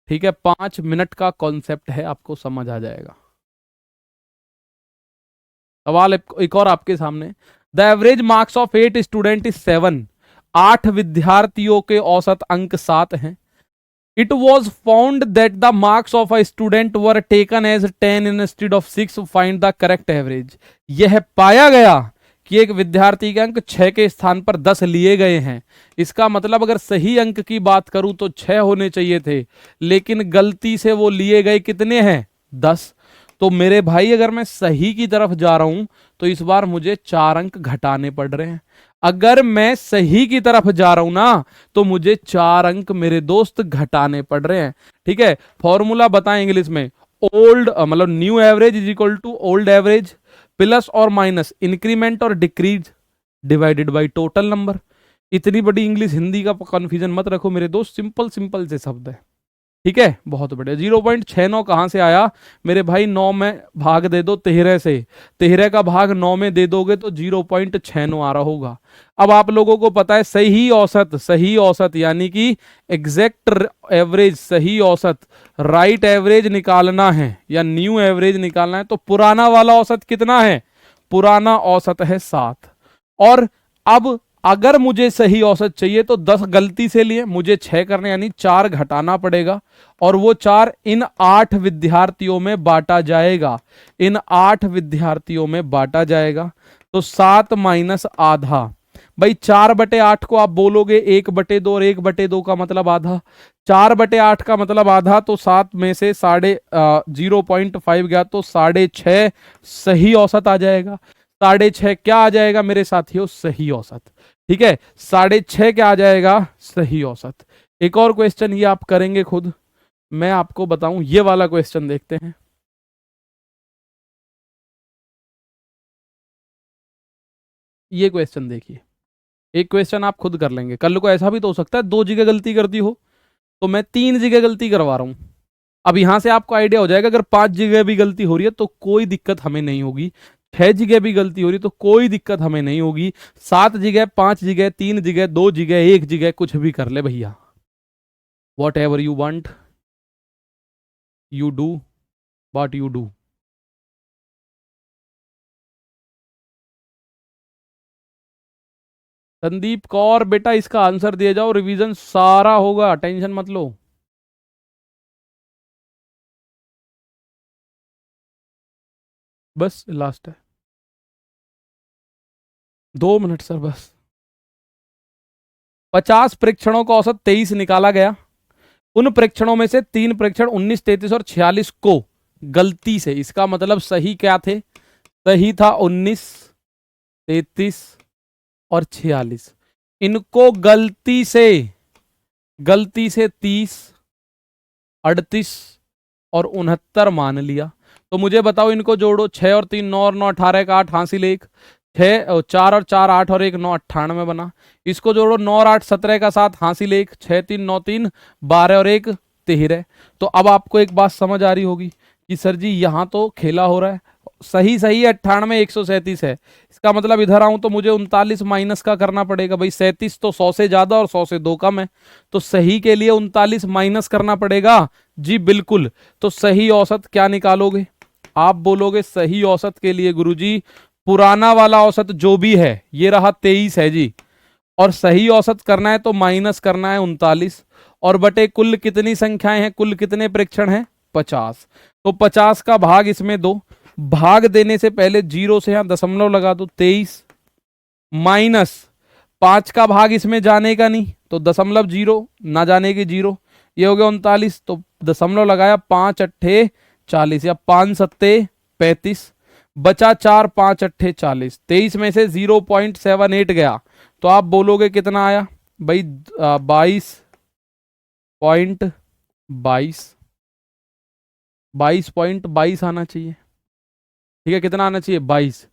ठीक है, 5 मिनट का कॉन्सेप्ट है, आपको समझ आ जाएगा। सवाल एक और आपके सामने, the average marks of 8 student is 7। 8 विद्यार्थियों के औसत अंक 7 हैं। It was found that the marks of a student were taken as 10 instead of 6, find the correct average. यह पाया गया कि एक विद्यार्थी के अंक 6 के स्थान पर 10 लिए गए हैं। इसका मतलब अगर सही अंक की बात करूं तो 6 होने चाहिए थे, लेकिन गलती से वो लिए गए कितने हैं? 10। तो मेरे भाई अगर मैं सही की तरफ जा रहा हूं तो इस बार मुझे 4 अंक घटाने पड़ रहे हैं। अगर मैं सही की तरफ जा रहा हूं ना, तो मुझे 4 अंक मेरे दोस्त घटाने पड़ रहे हैं। ठीक है, फॉर्मूला बताएं इंग्लिश में, ओल्ड मतलब new average is equal to old average plus और माइनस इंक्रीमेंट और decrease divided by total number. इतनी बड़ी इंग्लिश हिंदी का कंफ्यूजन मत रखो मेरे दोस्त, सिंपल सिंपल से शब्द है। ठीक है, बहुत बढ़िया। 0.69 कहां से आया मेरे भाई? 9 में भाग दे दो 13 से, 13 का भाग 9 में दे दोगे तो 0.69 आ रहा होगा। अब आप लोगों को पता है सही औसत, सही औसत यानी कि एग्जैक्ट एवरेज, सही औसत, राइट एवरेज निकालना है या न्यू एवरेज निकालना है तो पुराना वाला औसत कितना है? पुराना औसत है 7। और अब अगर मुझे सही औसत चाहिए तो 10 गलती से लिए, मुझे 6 करने यानी 4 घटाना पड़ेगा, और वो 4 इन 8 विद्यार्थियों में बांटा जाएगा, इन 8 विद्यार्थियों में बांटा जाएगा। तो 7 माइनस आधा, भाई 4/8 को आप बोलोगे 1/2 और 1/2 का मतलब आधा, 4/8 का मतलब आधा, तो 7 में से 0.5 गया तो 6.5 सही औसत आ जाएगा। 6.5 क्या आ जाएगा मेरे साथियों? सही औसत। ठीक है, 6.5 क्या आ जाएगा? सही औसत। एक और क्वेश्चन ये आप करेंगे खुद, मैं आपको बताऊं, ये वाला क्वेश्चन देखते हैं। ये क्वेश्चन देखिए, एक क्वेश्चन आप खुद कर लेंगे, कल को ऐसा भी तो हो सकता है 2 जगह गलती कर दी हो, तो मैं 3 जगह गलती करवा रहा हूं। अब यहां से आपको आइडिया हो जाएगा, अगर 5 जगह भी गलती हो रही है तो कोई दिक्कत हमें नहीं होगी, 6 जगह भी गलती हो रही है तो कोई दिक्कत हमें नहीं होगी, 7 जगह, 5 जगह, 3 जगह, 2 जगह, 1 जगह, कुछ भी कर ले भैया, what ever you want you do, what you do. Sandeep Kaur बेटा इसका आंसर दिए जाओ, रिवीजन सारा होगा, टेंशन मत लो। बस लास्ट है, 2 मिनट सर बस। 50 परीक्षणों का औसत 23 निकाला गया। उन परीक्षणों में से 3 परीक्षण 19, 33 और 46 को गलती से, इसका मतलब सही क्या थे? सही था 19, 33 और 46। इनको गलती से 30, 38 और 69 मान लिया। तो मुझे बताओ, इनको जोड़ो, 6 और 3 9 और 9 18 का 8 हासिल 1, 6 4 और 4 8 और 1 9 98 बना। इसको जोड़ो, 9 और 8 17 का 7 हासिल 1, 6 3 9 3 12 और 1 13। तो अब आपको एक बात समझ आ रही होगी कि सर जी यहाँ तो खेला हो रहा है, सही सही 98 137 है, इसका मतलब इधर आऊं तो मुझे 39 माइनस का करना पड़ेगा। भाई 37 तो 100 से ज्यादा और 100 से 2 कम है, तो सही के लिए 39 माइनस करना पड़ेगा। जी बिल्कुल। तो सही औसत क्या निकालोगे? आप बोलोगे सही औसत के लिए गुरुजी पुराना वाला औसत जो भी है, ये रहा 23 है जी, और सही औसत करना है तो माइनस करना है 39, और बटे कुल कितनी संख्याएं हैं, कुल कितने परीक्षण हैं? 50। तो 50 का भाग इसमें दो, भाग देने से पहले 0 से यहां दशमलव लगा दो, 23 माइनस 5 का भाग इसमें जाने का नहीं तो दशमलव 0 ना जाने की 0, ये हो गया 39, तो दशमलव लगाया, 5 अट्ठे 40 या 5 सत्ते 35, बचा 4 5 अट्ठे 40, 23 में से 0.78 गया, तो आप बोलोगे कितना आया भाई? 22.22, 22.22 आना चाहिए। ठीक है, कितना आना चाहिए? 22।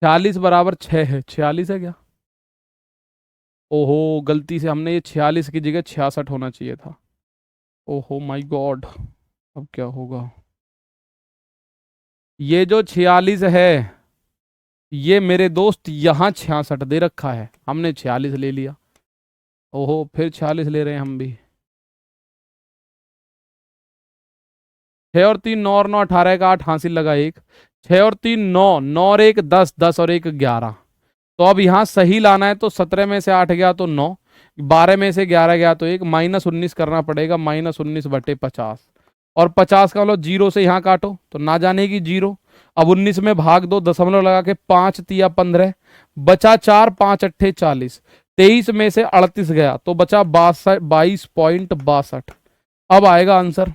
46 बराबर 6 है, 46 है क्या? ओहो, गलती से हमने ये 46 की जगह 66 होना चाहिए था। ओहो माय गॉड, अब क्या होगा? ये जो 46 है, ये मेरे दोस्त यहाँ 66 दे रखा है, हमने 46 ले लिया। ओहो, फिर 46 ले रहे हैं हम भी। 6 और 3 9 और 9 18 का 8 हासिल लगा 1, 6 और 3 9, 9 और 1 10, 10 और 1 11। तो अब यहाँ सही लाना है तो 17 में से 8 गया तो 9, 12 में से 11 गया तो 1, -19 करना पड़ेगा, -19/50, और 50 का मतलब 0 से यहाँ काटो तो ना जाने की 0, अब 19 में भाग दो, दशमलव लगा के, 5 तिया 15, बचा 4 5 अट्ठे 40, 23 में से 38 गया तो बचा 22.62। अब आएगा आंसर,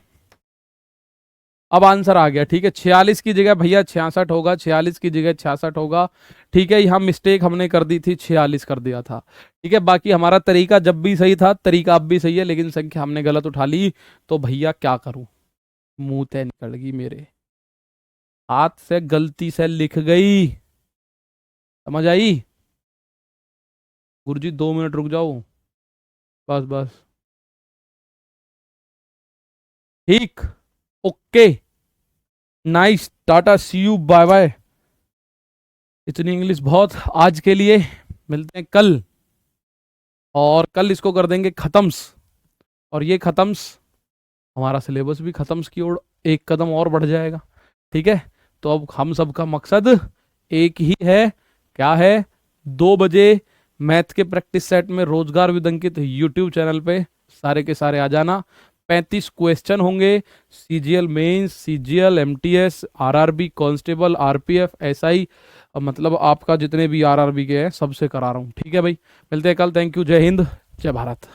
अब आंसर आ गया। ठीक है, 46 की जगह भैया 66 होगा, 46 की जगह 66 होगा। ठीक है, यहाँ मिस्टेक हमने कर दी थी, 46 कर दिया था। ठीक है, बाकी हमारा तरीका जब भी सही था, तरीका अब भी सही है, लेकिन संख्या हमने गलत उठा ली, तो भैया क्या करूं, मुंह ते निकल गई मेरे, हाथ से गलती से लिख गई। समझ आई? गुरुजी 2 मिनट रुक जाओ, बस बस। ठीक, okay, nice, tata, see you, bye bye. इतनी इंग्लिश बहुत आज के लिए, मिलते हैं कल, और कल इसको कर देंगे खत्म्स, और ये खत्म्स हमारा सिलेबस भी खत्म्स की ओर एक कदम और बढ़ जाएगा। ठीक है, तो अब हम सबका मकसद एक ही है, क्या है, 2 बजे मैथ के प्रैक्टिस सेट में रोजगार विद अंकित यूट्यूब चैनल पे सारे के सारे आ जाना। 35 क्वेश्चन होंगे, CGL mains, CGL, MTS, RRB, constable, RPF, SI, मतलब आपका जितने भी आरआरबी के हैं सबसे करा रहा हूँ। ठीक है भाई, मिलते हैं कल, थैंक यू, जय हिंद, जय भारत।